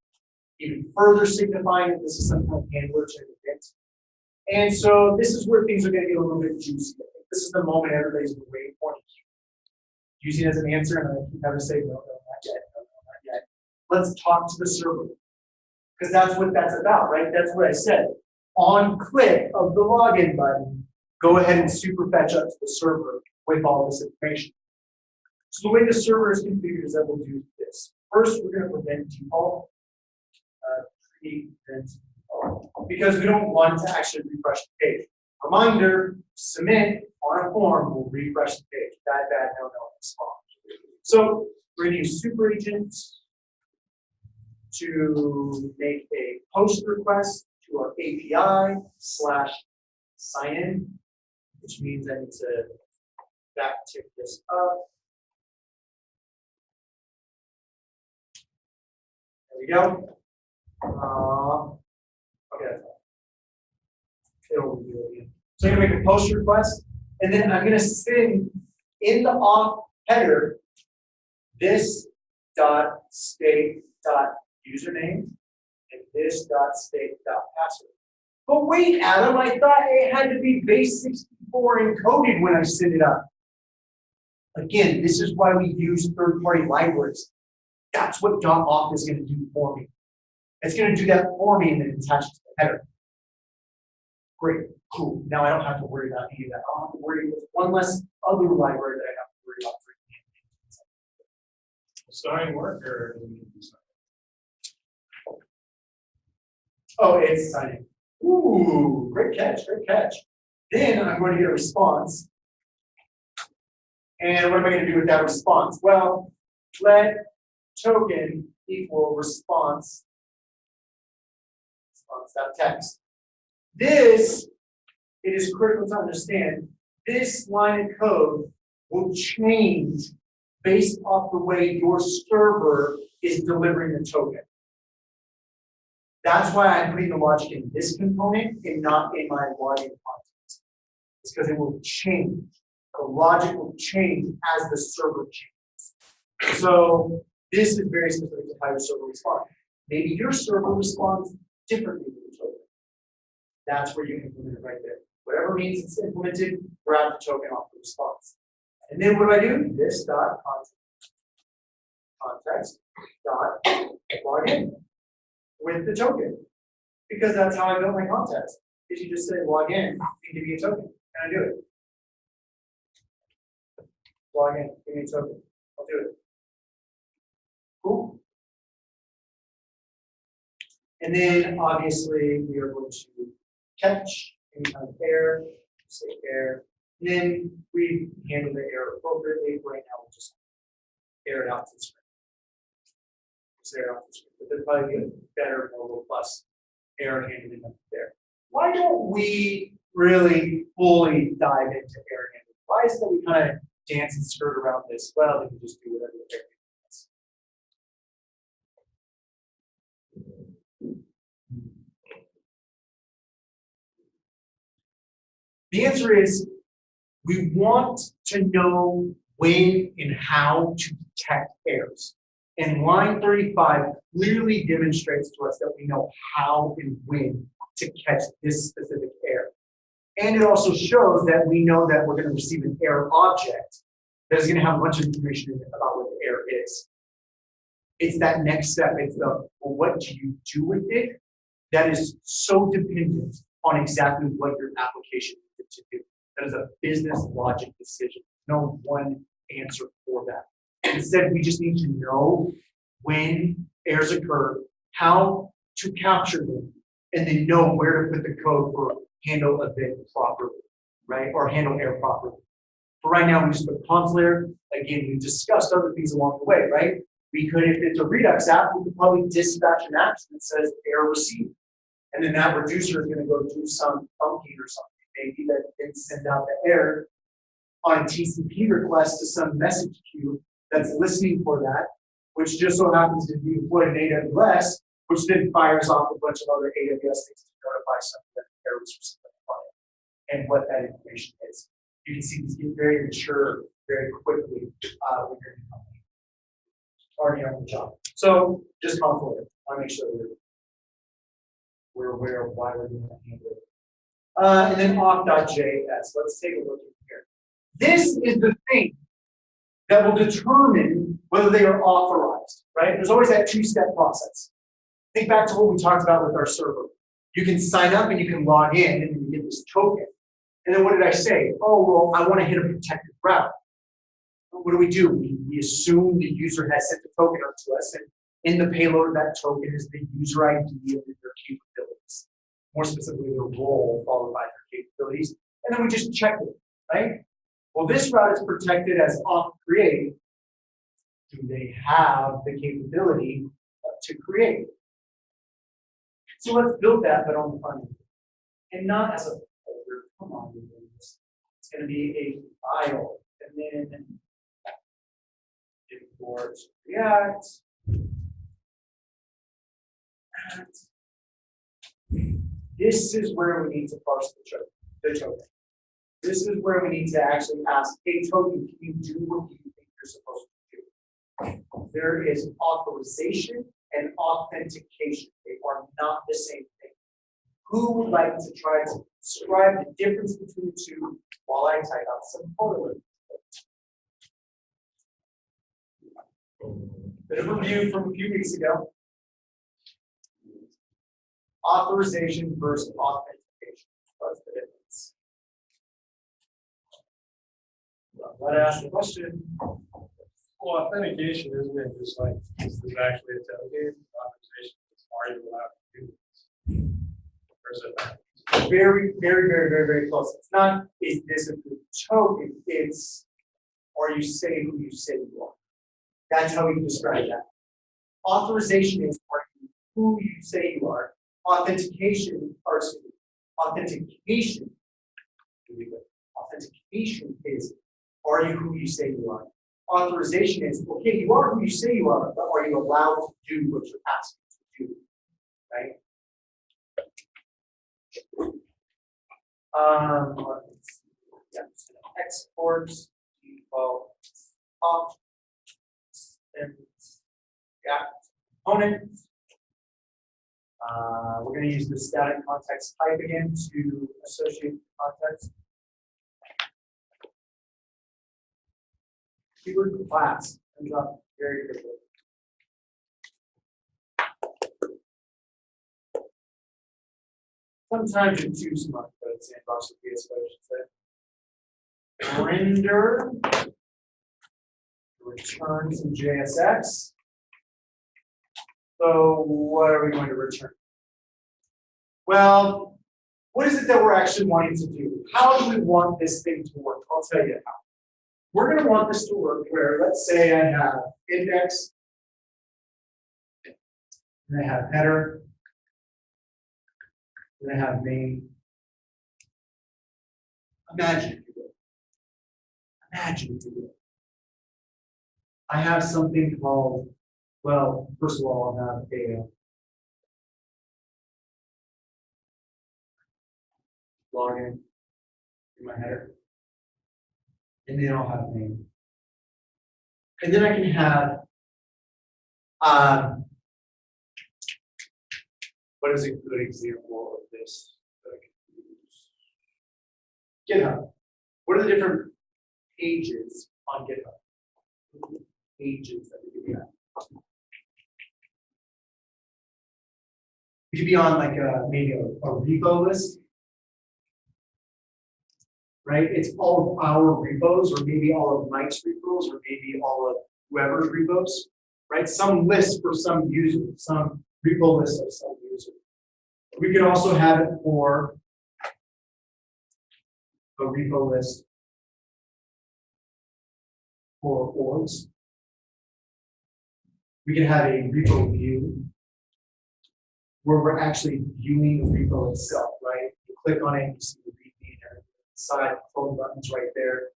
even further signifying that this is some kind of handler to an event. And so this is where things are going to get a little bit juicy. I think this is the moment everybody's been waiting for. Use it as an answer, and I can never say no, not yet, no, not yet. Let's talk to the server. Because that's what that's about, right? That's what I said. On click of the login button, go ahead and super fetch up to the server with all this information. So the way the server is configured is that we'll do this. First, we're going to prevent default. Create event default. Because we don't want to actually refresh the page. Reminder, submit on a form will refresh the page. Bad, no, spawn. So we're going to use super agent to make a post request to our API/sign-in, which means I need to backtick this up. There we go. Okay. It'll do it again. So I'm gonna make a post request, and then I'm gonna send in the auth header this dot state dot username and this dot state dot password. But wait, Adam, I thought it had to be base64 encoded when I send it up. Again, this is why we use third-party libraries. That's what .auth is going to do for me. It's going to do that for me and then attach it to the header. Great, cool. Now I don't have to worry about any of that. I don't have to worry about one less other library that I have to worry about.
Starting work or? do we need to do something?
Oh, it's signing. Ooh, great catch, great catch. Then I'm going to get a response. And what am I going to do with that response? Well, let token equal response.text. This, it is critical to understand, this line of code will change based off the way your server is delivering the token. That's why I'm putting the logic in this component and not in my login context. It's because it will change. The logic will change as the server changes. So this is very specific to how your server responds. Maybe your server responds differently to the token. That's where you implement it right there. Whatever means it's implemented, grab the token off the response. And then what do? This dot context dot login with the token. Because that's how I build my context. Is you just say log in and give me a token. And I do it. Log in, give me a token. I'll do it. Cool. And then obviously we are going to catch any kind of error, say error. And then we handle the error appropriately. Right now we'll just air it out to the screen. Just air it out to the screen. But there's probably a better, more robust error handling up there. Why don't we really fully dive into error handling? Why is it that we kind of dance and skirt around this? Well, they can just do whatever the error handling is. The answer is we want to know when and how to detect errors. And line 35 clearly demonstrates to us that we know how and when to catch this specific error. And it also shows that we know that we're going to receive an error object that is going to have a bunch of information in it about what the error is. It's that next step. It's the, well, what do you do with it? That is so dependent on exactly what your application needs to do. That is a business logic decision. No one answer for that. Instead, we just need to know when errors occur, how to capture them, and then know where to put the code for handle event properly, right? Or handle error properly. For right now, we just put console error. Again, we discussed other things along the way, right? We could, if it's a Redux app, we could probably dispatch an action that says error received. And then that reducer is going to go do some funking or something. Maybe that can send out the error on a TCP request to some message queue that's listening for that, which just so happens to be deployed in AWS, which then fires off a bunch of other AWS things to notify something that the error was received by the client and what that information is. You can see these get very mature very quickly when you're in the company. Already on the job. So just console it. I want to make sure that we're aware of why we're doing that handle it. And then auth.js. Let's take a look at here. This is the thing that will determine whether they are authorized, right? There's always that two-step process. Think back to what we talked about with our server. You can sign up and you can log in and you get this token. And then what did I say? Oh, well, I want to hit a protected route. What do? We assume the user has sent the token up to us, and in the payload of that token is the user ID and their capabilities. More specifically, their role followed by their capabilities. And then we just check it, right? Well, this route is protected as auth create. Do they have the capability to create. So let's build that, but on the front end. And not as a folder. Come on, it's going to be a file. And then import React. This is where we need to parse the token. This is where we need to actually ask, hey, token, can you do what you think you're supposed to do? There is authorization and authentication. They are not the same thing. Who would like to try to describe the difference between the two while I type out some code? Bit of a review from a few weeks ago. Authorization versus authentication. What's the difference? Let us ask the question.
Well, authentication isn't it just like this is actually a token? Authorization is are you allowed to do this? Or is it not?
Very, very, very, very, very close. It's not, is this a good token? It's, are you saying who you say you are? That's how we describe that. Authorization is, are you who you say you are? Authentication, or excuse me, authentication. Authentication is, are you who you say you are? Authorization is, okay, you are who you say you are, but are you allowed to do what you're asking to do? Right? Yeah, export default opt and yeah, component. We're going to use the static context type again to associate the context. Keyword class comes up very quickly. Sometimes you're too smart, but it's sandbox with VS Code, I should say. Render, return some JSX. So what are we going to return? Well, what is it that we're actually wanting to do? How do we want this thing to work? I'll tell you how. We're going to want this to work where, let's say I have index, and I have header, and I have main. Imagine, if you will. Imagine, if you will. I have something called, well, first of all, I'll have a login in my header. And then I'll have name. And then I can have, what is a good example of this that I can use? GitHub. What are the different pages on GitHub? Pages that we can have. We could be on like maybe a repo list. Right? It's all of our repos, or maybe all of Mike's repos, or maybe all of whoever's repos, right? Some list for some user, some repo list of some user. We could also have it for a repo list for orgs. We can have a repo view where we're actually viewing the repo itself, right? You click on it, you see the readme and everything. Side clone buttons right there.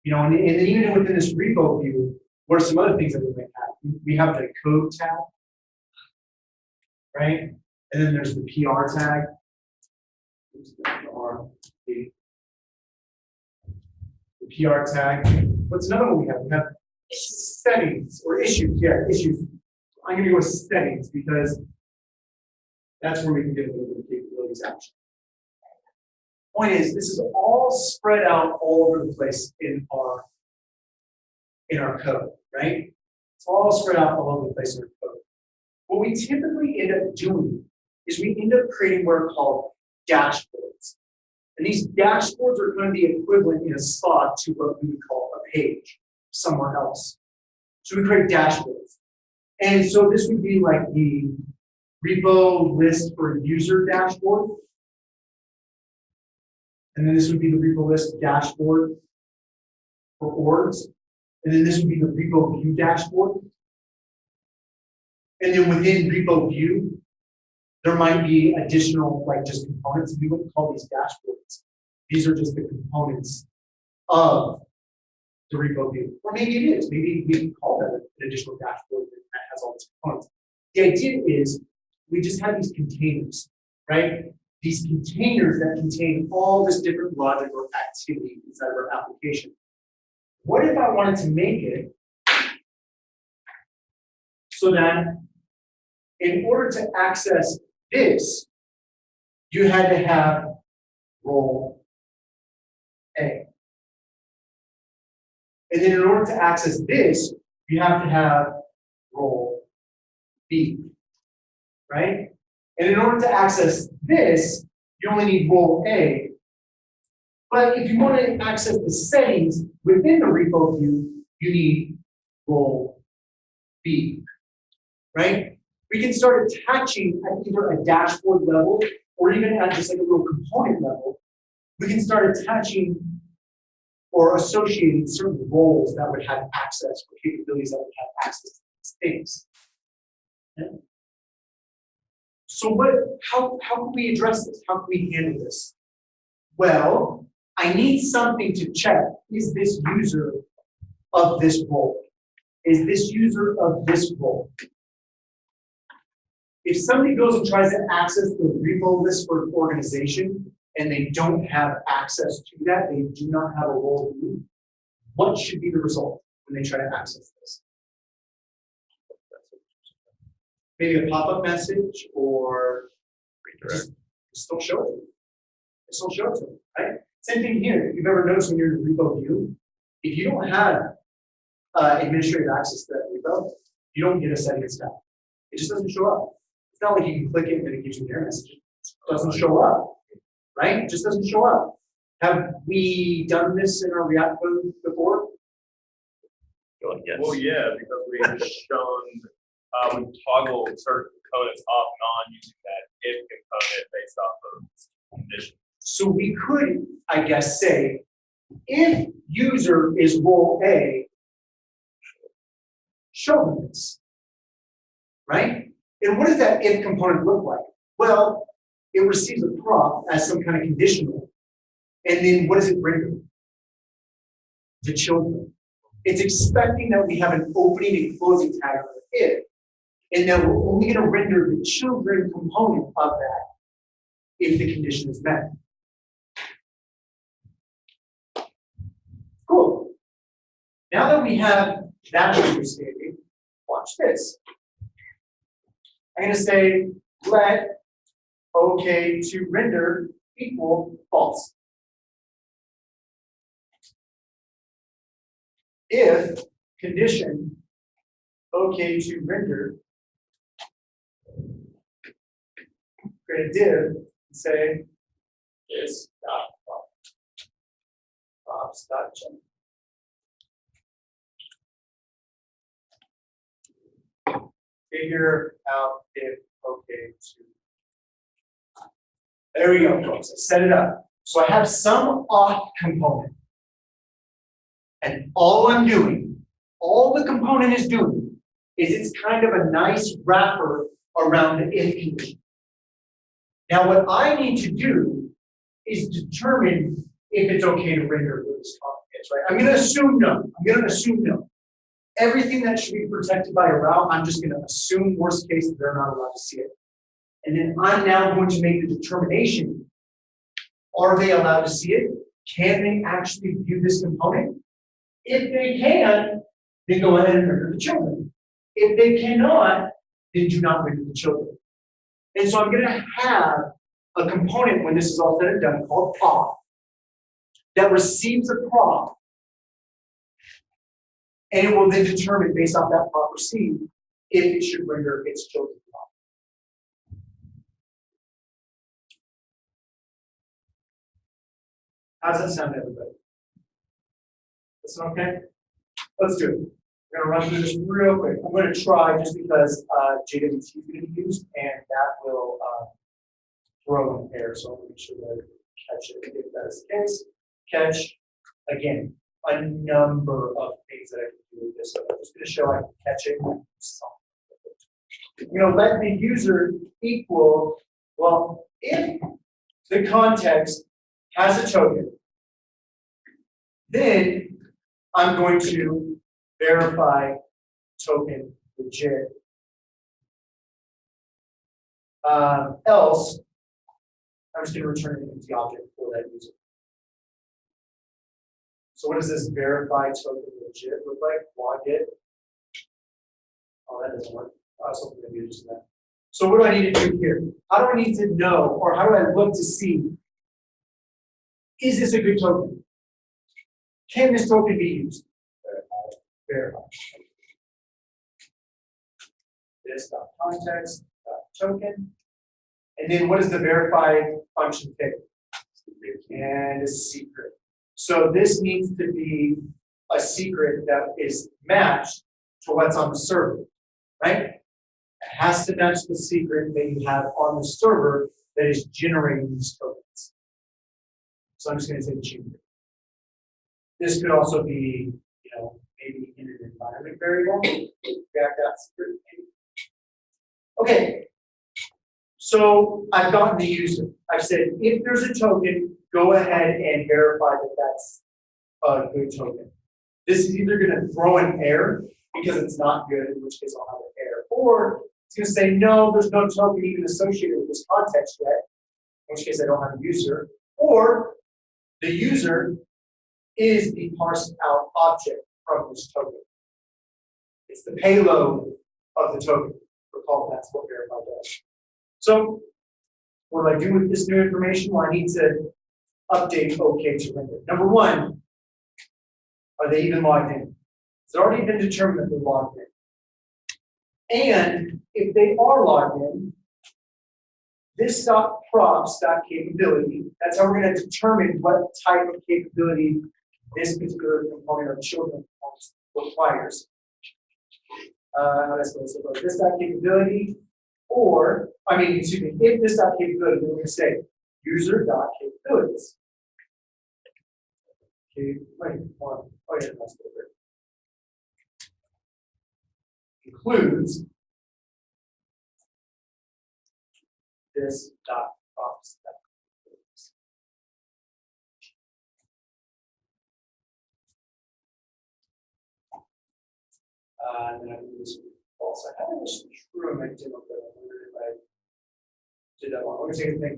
You know, and even within this repo view, what are some other things that we might have? We have the code tab, right? And then there's the PR tag. The PR tag. What's another one we have? We have settings or issues. Yeah, issues. I'm going to go with settings because that's where we can get a little bit of capabilities actually. Point is, this is all spread out all over the place in our code, right? It's all spread out all over the place in our code. What we typically end up doing is we end up creating what are called dashboards. And these dashboards are going to be equivalent in a spot to what we would call a page somewhere else. So we create dashboards. And so this would be like the repo list for user dashboard. And then this would be the repo list dashboard for orgs. And then this would be the repo view dashboard. And then within repo view, there might be additional, like just components. We wouldn't call these dashboards. These are just the components of the repo view. Or maybe it is. Maybe we can call that an additional dashboard that has all these components. The idea is we just have these containers, right? These containers that contain all this different logic or activity inside of our application. What if I wanted to make it so that in order to access this, you had to have role A. And then in order to access this, you have to have role B, right? And in order to access this, you only need role A. But if you want to access the settings within the repo view, you need role B, right? We can start attaching at either a dashboard level or even at just like a little component level. We can start attaching or associating certain roles that would have access or capabilities that would have access to these things. Okay? So how can we address this? How can we handle this? Well, I need something to check. Is this user of this role? Is this user of this role? If somebody goes and tries to access the repo list for an organization and they don't have access to that, they do not have a role to do, what should be the result when they try to access this? Maybe a pop-up message or just don't show it. Just don't show it to them, right? Same thing here. If you've ever noticed when you're in repo view, if you don't have administrative access to that repo, you don't get a settings tab. It just doesn't show up. It's not like you can click it and it gives you an error message. It doesn't show up, right? It just doesn't show up. Have we done this in our React code before?
Yes.
Well, yeah, because we've shown, we toggle certain components off and on using that if component based off of condition.
So we could, I guess, say, if user is role A, show them this, right? And what does that if component look like? Well, it receives a prompt as some kind of conditional, and then what does it render? The children. It's expecting that we have an opening and closing tag on the if, and that we're only going to render the children component of that if the condition is met. Cool. Now that we have that understanding, watch this. I'm going to say let OK to render equal false. If condition OK to render, create a div and say is dot props dot jump. Figure out if OK to. There we go, folks. I set it up. So I have some auth component. And all I'm doing, all the component is doing, is it's kind of a nice wrapper around the if condition. Now what I need to do is determine if it's okay to render what this comment is, right? I'm going to assume no. I'm going to assume no. Everything that should be protected by a route, I'm just going to assume worst case that they're not allowed to see it. And then I'm now going to make the determination, are they allowed to see it? Can they actually view this component? If they can, then go ahead and render the children. If they cannot, then do not render the children. And so I'm going to have a component when this is all said and done called prop that receives a prop, and it will then determine based off that prop received if it should render its children prop. How does that sound to everybody? Listen, okay? Let's do it. We're going to run through this real quick. I'm going to try just because JWT is going to be used, and that will throw an error. So I'm going to make sure that I catch it if that is the case. Catch, again, a number of things that I can do with this. So I'm just going to show I can catch it. let the user equal, well, if the context has a token, then I'm going to verify token legit. Else, I'm just going to return an empty object for that user. So what does this verify token legit look like? Log it. Oh, that doesn't work. I was hoping maybe just that. So what do I need to do here? How do I need to know, or how do I look to see, is this a good token? Can this token be used? Verify. This.context.token. And then what does the verify function take? And a secret. So this needs to be a secret that is matched to what's on the server, right? It has to match the secret that you have on the server that is generating these tokens. So I'm just going to say secret. This could also be, maybe in an environment variable. Back that secret. Okay. So I've gotten the user. I've said if there's a token, go ahead and verify that that's a good token. This is either going to throw an error because it's not good, in which case I'll have an error, or it's going to say no, there's no token even associated with this context yet, in which case I don't have a user, or the user is the parsed out object from this token. It's the payload of the token. Recall that's what verify does. So what do I do with this new information? Well, I need to update OK to render. Number one, are they even logged in? It's already been determined that they're logged in. And if they are logged in, this props.capability, that's how we're going to determine what type of capability this particular component of children requires. Let's go. So this.capability, or, if this.capability, we're going to say user.capabilities. Okay, wait, one. Oh, yeah, that's good. Includes this dot props. And then I do this false. I had this true in my demo, but I wonder if I did that wrong. We're going to take a thing.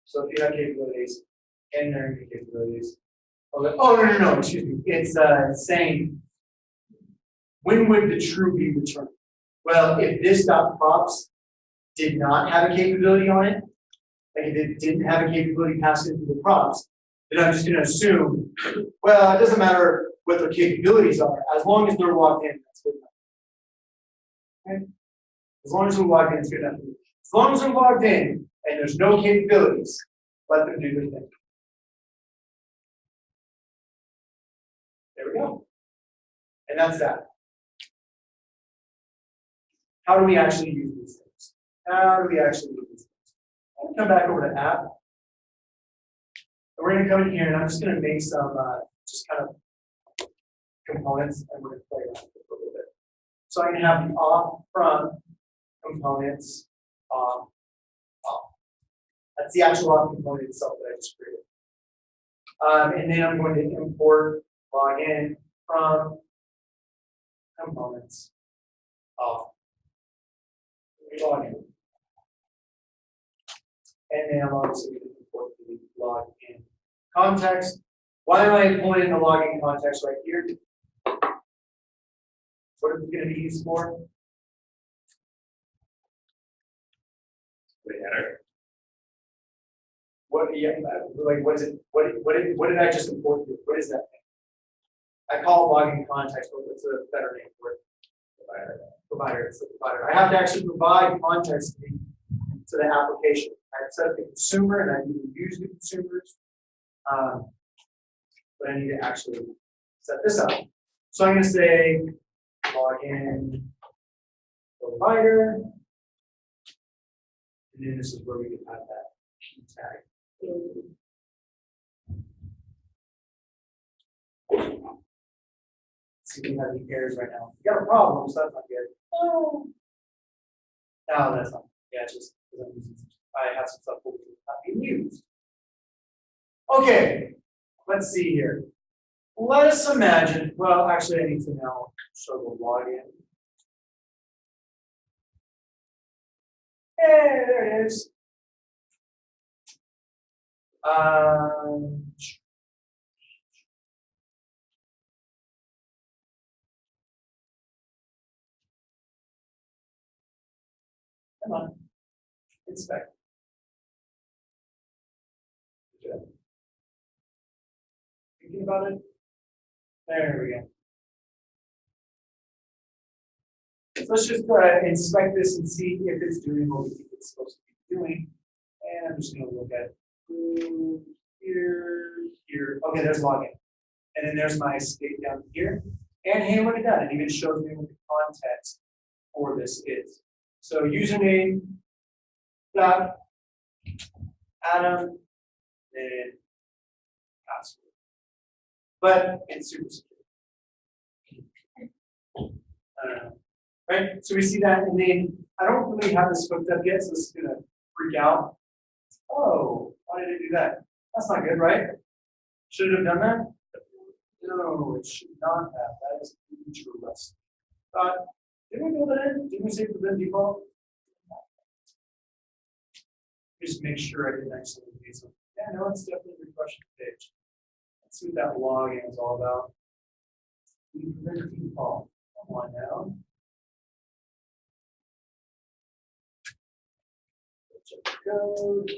So if you have capabilities and there are capabilities. No, excuse me. It's saying when would the true be returned? Well, if this dot props did not have a capability on it, like if it didn't have a capability passed into the props, then I'm just going to assume, well, it doesn't matter what their capabilities are, as long as they're logged in, that's good enough. Okay? As long as they're logged in, it's good enough. As long as they're logged in and there's no capabilities, let them do their thing. There we go. And that's that. How do we actually use these things? How do we actually use these things? I'm going to come back over to app. And we're going to come in here and I'm just going to make some just kind of components and we're going to play around with it a little bit. So I'm going to have the off from components off. That's the actual off component itself that I just created. And then I'm going to import login from components off. Login. And then I'm obviously going to import the login context. Why am I pulling the login context right here? What is it going to be used for?
The header.
What? Yeah, like what is it? What did I just import here? What is that thing? I call it login context, but what's a better name for it? Provider. It's the provider. I have to actually provide context to the application. I have set up the consumer, and I need to use the consumers. But I need to actually set this up. So I'm going to say login provider, and then this is where we can have that key tag. See, we have the errors right now. We got a problem, so that's not good. Oh. No, that's not. Yeah, just because I have some stuff not being used. Okay, let's see here. Let us imagine. Well, actually, I need to now show the login. Hey, there it is. Come on, inspect. Good. Thinking about it? There we go. So let's just inspect this and see if it's doing what we think it's supposed to be doing. And I'm just going to look at here. Okay, there's login. And then there's my state down here. And hey, look at that. It even shows me what the context for this is. So username, dot, Adam, then password. But it's super secure. Right? So we see that, and then I don't really have this hooked up yet, so this is gonna freak out. Oh, why did it do that? That's not good, right? Should it have done that? No, it should not have. That is future rest. Didn't we build it in? Didn't we say prevent default? Just make sure I didn't accidentally do something. Yeah, no, it's definitely refreshing the page. Let's see what that login is all about. We prevent default. Come on now. Check the code.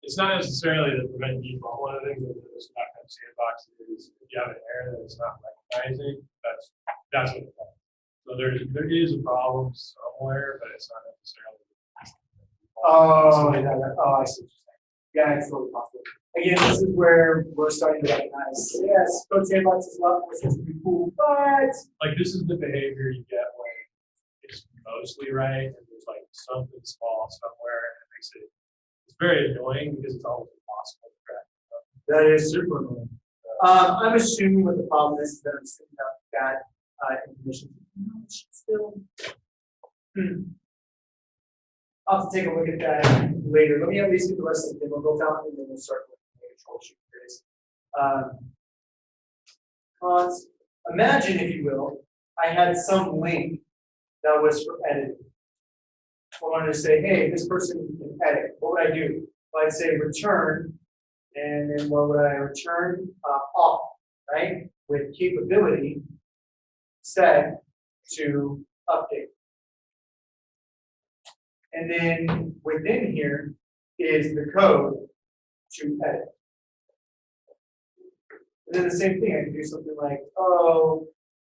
It's not necessarily the prevent default. One of the things that this knockout sandbox is if you have an error that it's not recognizing, that's what it's about. So there is a problem somewhere, but it's not necessarily.
Oh, I see what you're saying. Yeah, it's totally possible. Again, this is where we're starting to recognize, yes, code sandbox is a lot more seems to be cool, but
Like this is the behavior you get when it's mostly right, and there's like something small somewhere, and it makes it. It's very annoying because it's almost impossible to track.
that is super annoying. I'm assuming what the problem is that I'm sending out that information. Still, I'll have to take a look at that later. Let me at least get the rest of the demo built out, and then we'll start looking at troubleshooting this. Imagine, if you will, I had some link that was for editing. I wanted to say, hey, this person can edit. What would I do? Well, I'd say return, and then what would I return? Off, right? With capability set to update. And then within here is the code to edit. And then the same thing, I can do something like, oh,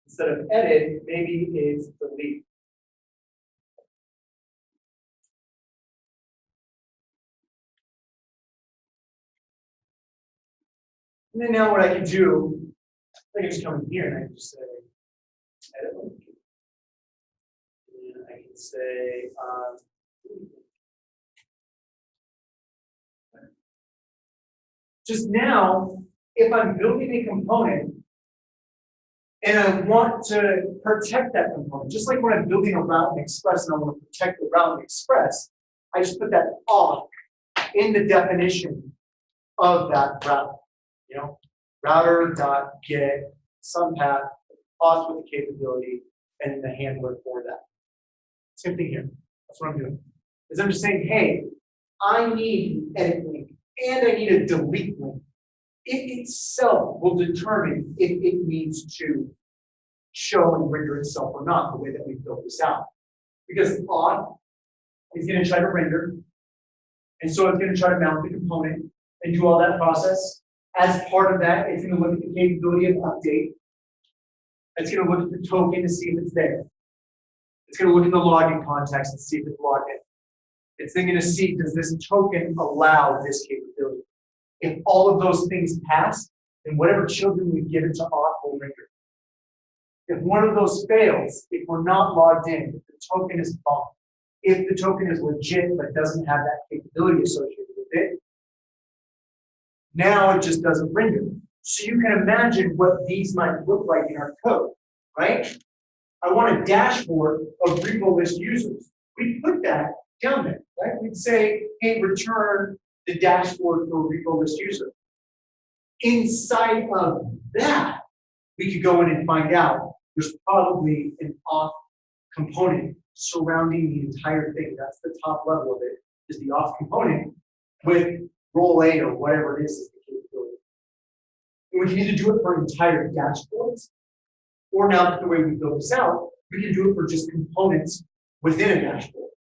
instead of edit, maybe it's delete. And then now what I can do, I can just come in here and I can just say, edit link. And I can say, just now, if I'm building a component and I want to protect that component, just like when I'm building a route and express and I want to protect the route and express, I just put that off in the definition of that route. You know, router.get some path, off with the capability, and the handler for that. Same thing here. That's what I'm doing. Is I'm just saying, hey, I need an edit link and I need a delete link. It itself will determine if it needs to show and render itself or not, the way that we built this out. Because auth is going to try to render, and so it's going to try to mount the component and do all that process. As part of that, it's going to look at the capability of update. It's going to look at the token to see if it's there. It's going to look at the login context and see if it's logged in. It's then going to see, does this token allow this capability? If all of those things pass, then whatever children we give it to auth will render. If one of those fails, if we're not logged in, if the token is bumped, if the token is legit but doesn't have that capability associated with it, now it just doesn't render. So you can imagine what these might look like in our code, right? I want a dashboard of repo list users. We put that down there, right? We'd say, hey, return the dashboard for repo list user. Inside of that, we could go in and find out there's probably an auth component surrounding the entire thing. That's the top level of it, is the auth component with role A or whatever it is the capability. And we can either do it for entire dashboards, or now the way we build this out, we can do it for just components within a dashboard.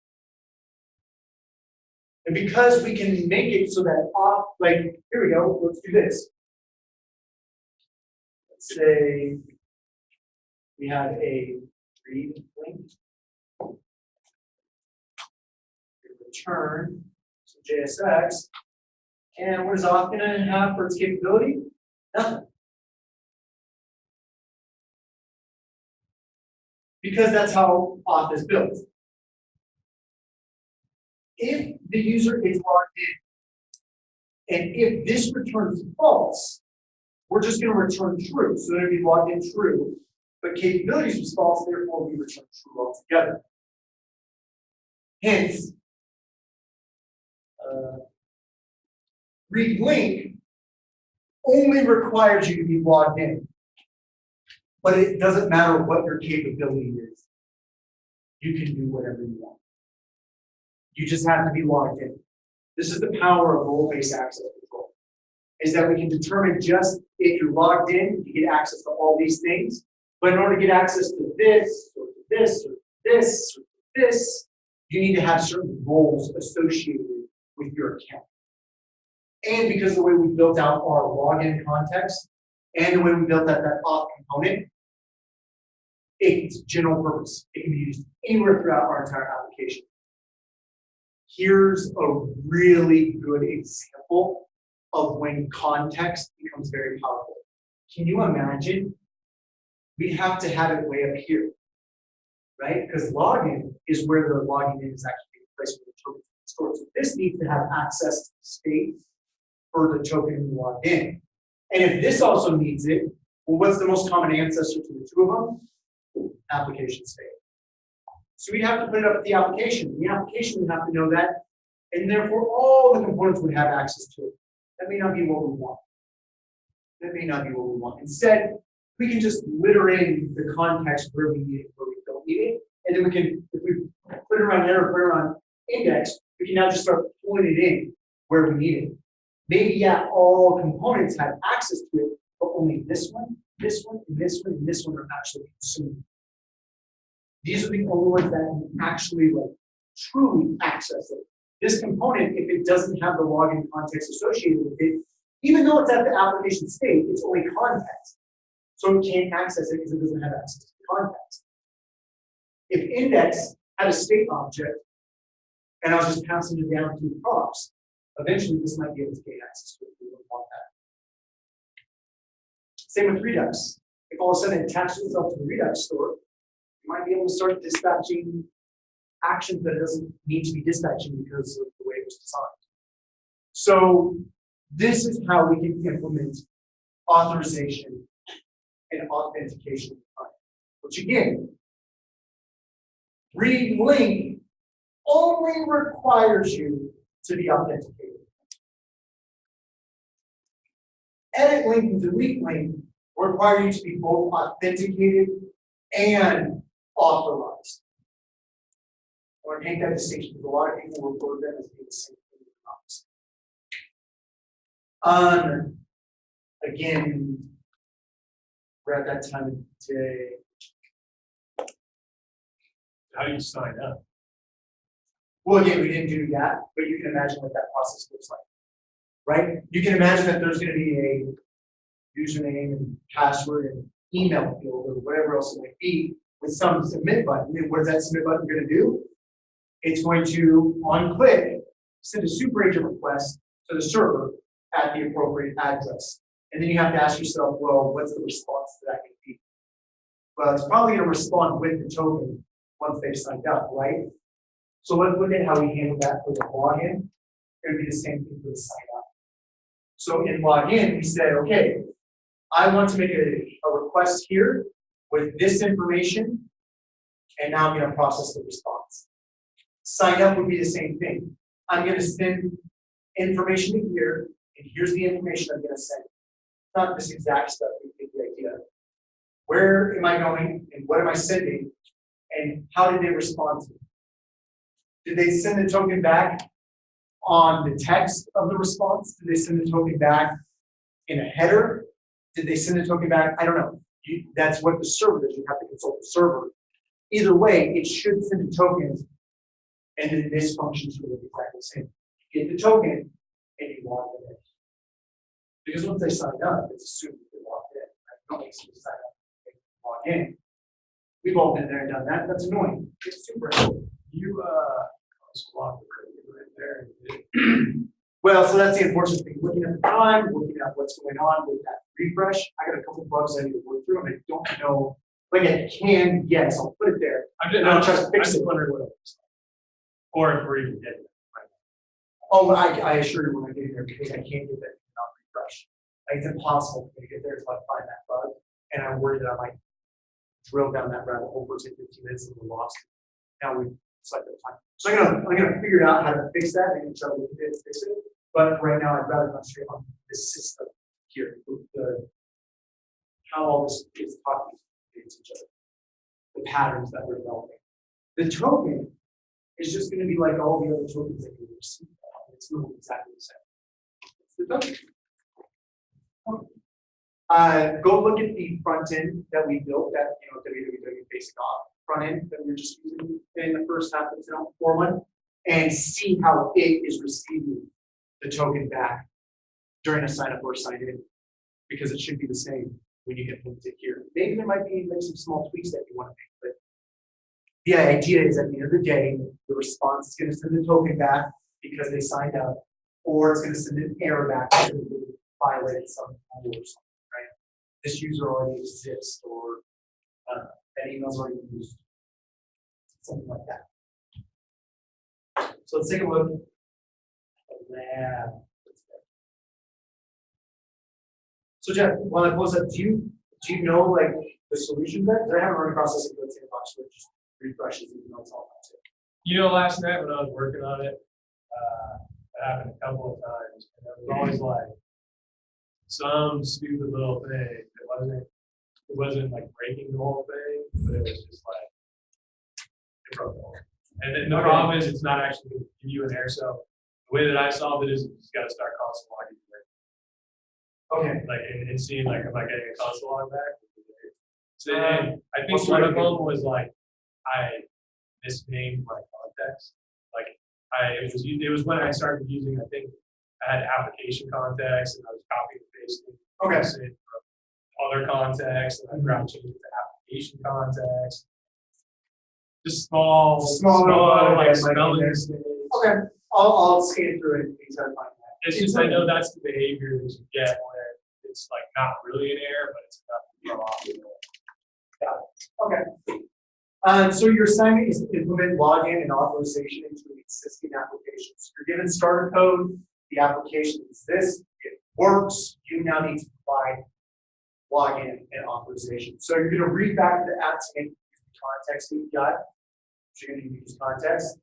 And because we can make it so that auth, like, here we go, let's do this. Let's say we have a read link. Return some JSX. And what is auth going to have for its capability? Nothing. Because that's how auth is built. If the user is logged in, and if this returns false, we're just going to return true. So it'll be logged in true, but capabilities was false, therefore we return true altogether. Hence, read link only requires you to be logged in, but it doesn't matter what your capability is. You can do whatever you want. You just have to be logged in. This is the power of role-based access control, is that we can determine just if you're logged in, you get access to all these things, but in order to get access to this, or to this, or to this, or to this, you need to have certain roles associated with your account. And because of the way we built out our login context, and the way we built out that auth component, it's general purpose. It can be used anywhere throughout our entire application. Here's a really good example of when context becomes very powerful. Can you imagine? We have to have it way up here, right? Because login is where the logging in is actually taking place with the token stored. So this needs to have access to the state for the token logged in. And if this also needs it, well, what's the most common ancestor to the two of them? Application state. So we'd have to put it up at the application. The application would have to know that, and therefore all the components would have access to it. That may not be what we want. That may not be what we want. Instead, we can just litter in the context where we need it, where we don't need it, and then we can, if we put it around there or put it around index, we can now just start pulling it in where we need it. Maybe, yeah, all components have access to it, but only this one, this one, and this one, and this one are actually consumed. These are the only ones that can actually like truly access it. This component, if it doesn't have the login context associated with it, even though it's at the application state, it's only context. So it can't access it because it doesn't have access to context. If index had a state object, and I was just passing it down through props, eventually this might be able to gain access to it. We don't want that. Same with Redux. If all of a sudden it attaches itself to the Redux store, you might be able to start dispatching actions that it doesn't need to be dispatching because of the way it was designed. So this is how we can implement authorization and authentication, which again, read link only requires you to be authenticated. Edit link and delete link require you to be both authenticated and authorized. I want to make that distinction because a lot of people refer them as being the same thing. Again, we're at that time of day.
How do you sign up?
Well, again, we didn't do that, but you can imagine what that process looks like, right? You can imagine that there's going to be a username and password and email field or whatever else it might be with some submit button. And what is that submit button going to do? It's going to, on click, send a super agent request to the server at the appropriate address. And then you have to ask yourself, well, what's the response to that going to be? Well, it's probably going to respond with the token once they've signed up, right? So let's look at how we handle that for the login. It would be the same thing for the sign up. So in login, we said, okay, I want to make a request here with this information and now I'm going to process the response. Sign up would be the same thing. I'm going to send information to here, and here's the information I'm going to send. Not this exact stuff, you get the idea. Where am I going, and what am I sending, and how did they respond to it? Did they send the token back on the text of the response? Did they send the token back in a header? Did they send the token back? I don't know. That's what the server does. You have to consult the server. Either way, it should send a token, and then this function should look exactly the same. You get the token, and you log it in. Because once they sign up, it's assumed that they logged in. Right? Don't make them sign up and log in. We've all been there and done that. That's annoying. It's super annoying.
You, swap the code right there.
Well, so that's the unfortunate thing. Looking at the time, looking at what's going on with that refresh, I got a couple of bugs I need to work through, and I don't know. Like I can, yes, I'll put it there.
I'm
trying to fix
just
it.
wondering what it looks like. Or if we're even getting it.
Oh, I assure you when I get in there, because I can't get that not refresh. Like, it's impossible for me to get there until I find that bug, and I'm worried that I might drill down that rabbit hole for 10, 15 minutes and we're lost. Now we've selected the time. So I'm gonna figure out how to fix that and try to look at it and fix it. But right now, I'd rather concentrate on this system here, how all this is talking to each other, the patterns that we're developing. The token is just going to be like all the other tokens that you receive. It's not exactly the same. It's the token. Go look at the front end that we built, that www.basic.off front end that we were just using in the first half of the 4.1, and see how it is receiving the token back during a sign up or sign in, because it should be the same when you implement it here. Maybe there might be like some small tweaks that you want to make, but the idea is at the end of the day, the response is going to send the token back because they signed up, or it's going to send an error back because they violated some rule or something, right? This user already exists, or that email's already used, something like that. So let's take a look. Lab. So Jeff, while I pose that, do you know like the solution there? Because I haven't run across this in Code Sandbox, so it just refreshes even though it's all about it.
You know, last night when I was working on it, it happened a couple of times, and it was always like some stupid little thing. It wasn't like breaking the whole thing, but it was just like it broke the whole thing. And then the problem is it's not actually going to give you an error. So the way that I solved it is you just got to start console logging.
Okay.
Like and seeing like am I getting a console log back? So I think one of them was like I misnamed my context. Like it was when I started using, I think I had application context and I was copying and pasting.
Okay.
From other contexts, and I ground changed it to application context. Just small like spelling mistakes.
Okay. I'll scan through it and try to find that.
It's just I know that's the behavior that you get when it's like not really an error, but it's enough to throw off the error.
Okay. So your assignment is to implement login and authorization into existing applications. You're given starter code. The application is this. It works. You now need to provide login and authorization. So you're going to read back to the app to make the context API. So you're going to use context.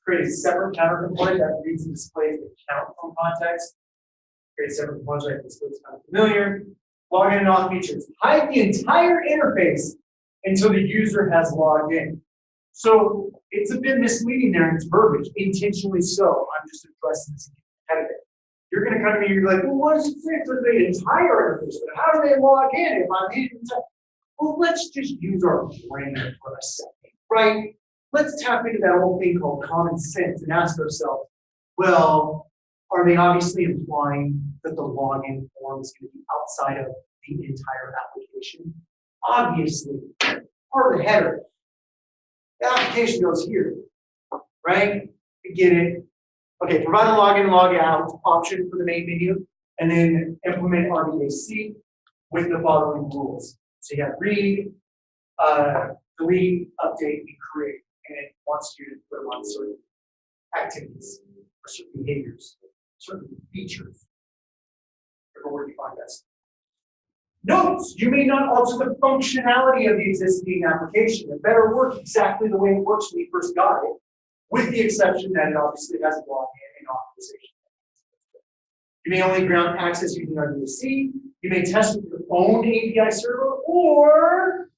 Create a separate counter component that reads and displays the count from context. Create a separate component that displays kind of familiar. Login and auth features. Hide the entire interface until the user has logged in. So it's a bit misleading there in its verbiage, intentionally so. I'm just addressing this competitive. You're going to come to me and you're like, well, what does it say for the entire interface? But how do they log in if I'm in? Well, let's just use our brain for a second, right? Let's tap into that old thing called common sense and ask ourselves, well, are they obviously implying that the login form is going to be outside of the entire application? Obviously, part of the header. The application goes here, right? You get it. Okay, provide a login and log out option for the main menu, and then implement RBAC with the following rules. So you have read, delete, update, and create. And it wants you to put them on certain activities or certain behaviors, certain features. Where do you find that? Note, you may not alter the functionality of the existing application. It better work exactly the way it works when you first got it, with the exception that it obviously has a login and authorization. You may only grant access using RDC. You may test with your own API server or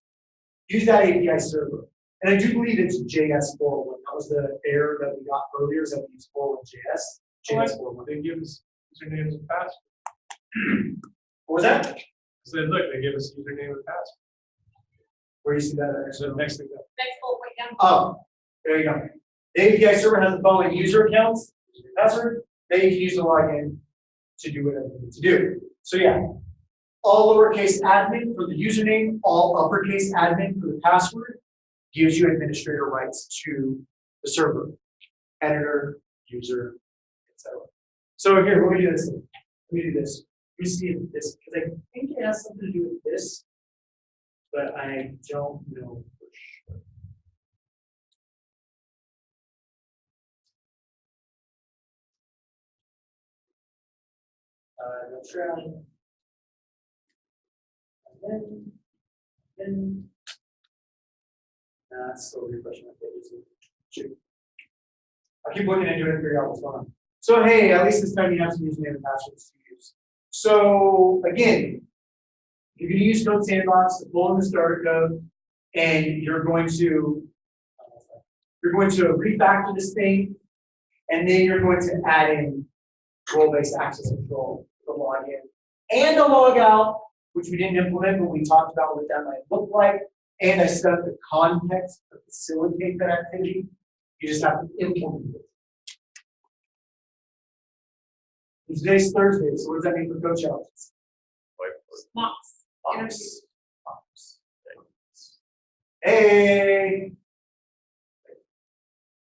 use that API server. And I do believe it's JS 401. That was the error that we got earlier, is that we use 401 JS. JS 401.
They give us usernames and passwords.
What was that?
So look, they give us username and password.
Where do you see that?
So next thing up.
Next bullet point down.
Oh, there you go. The API server has the following user accounts, user password. Then you can use the login to do whatever you need to do. So yeah, all lowercase admin for the username, all uppercase admin for the password, gives you administrator rights to the server, editor, user, etc. So here, let me do this. Let me do this. Let me see if this, because I think it has something to do with this, but I don't know for sure. No try. And then, still refreshing my pages. Shoot. I'll keep looking into it and figure out what's going on. So hey, at least this time you have some username and passwords to use. So again, you're going to use Code Sandbox to pull in the starter code, and you're going to refactor this thing, and then you're going to add in role-based access control, the login, and the logout, which we didn't implement, but we talked about what that might look like. And I set up the context to facilitate that activity. You just have to implement it. And today's Thursday, so what does that mean for code challenges?
Mocks.
Box. Hey!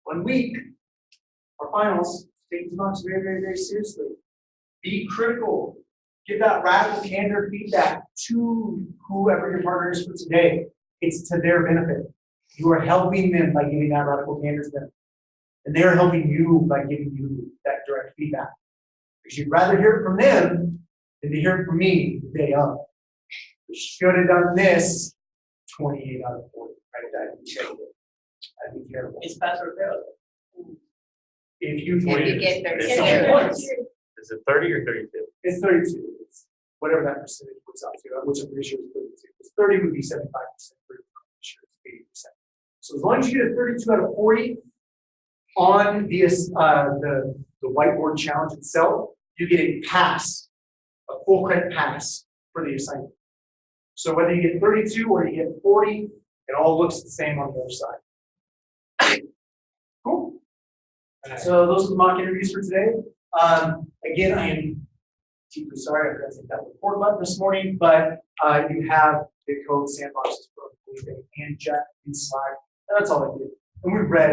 1 week. Our finals. Take these mocks very, very, very seriously. Be critical. Give that radical candor feedback to whoever your partner is for today. It's to their benefit. You are helping them by giving that radical candor to them. And they're helping you by giving you that direct feedback. Because you'd rather hear it from them than to hear it from me the day of. We should have done this 28 out of 40. Right? That'd be terrible. That'd be terrible.
It's password failure.
If you
If you get there.
It's
Yeah.
points.
Is it 30 or 32?
It's 32. It's whatever that percentage works out to, which I'm pretty sure is 32. Because 30 would be 75%, 30 I'm sure it's 80%. So as long as you get a 32 out of 40 on the whiteboard challenge itself, you get a pass, a full credit pass for the assignment. So whether you get 32 or you get 40, it all looks the same on the other side. Cool. So those are the mock interviews for today. Again, I am deeply sorry I forgot to hit that record button this morning, but you have the code sandboxes from Felipe and Jack inside. That's all I did. And we read,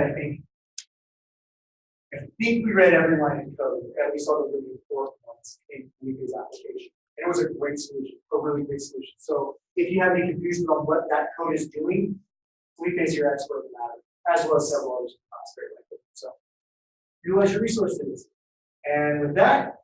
I think we read every line of code, at least all the really important ones in Felipe's application. And it was a great solution, a really great solution. So if you have any confusion on what that code is doing, Felipe is your expert in that, as well as several others in the class. So utilize your resources. And with that,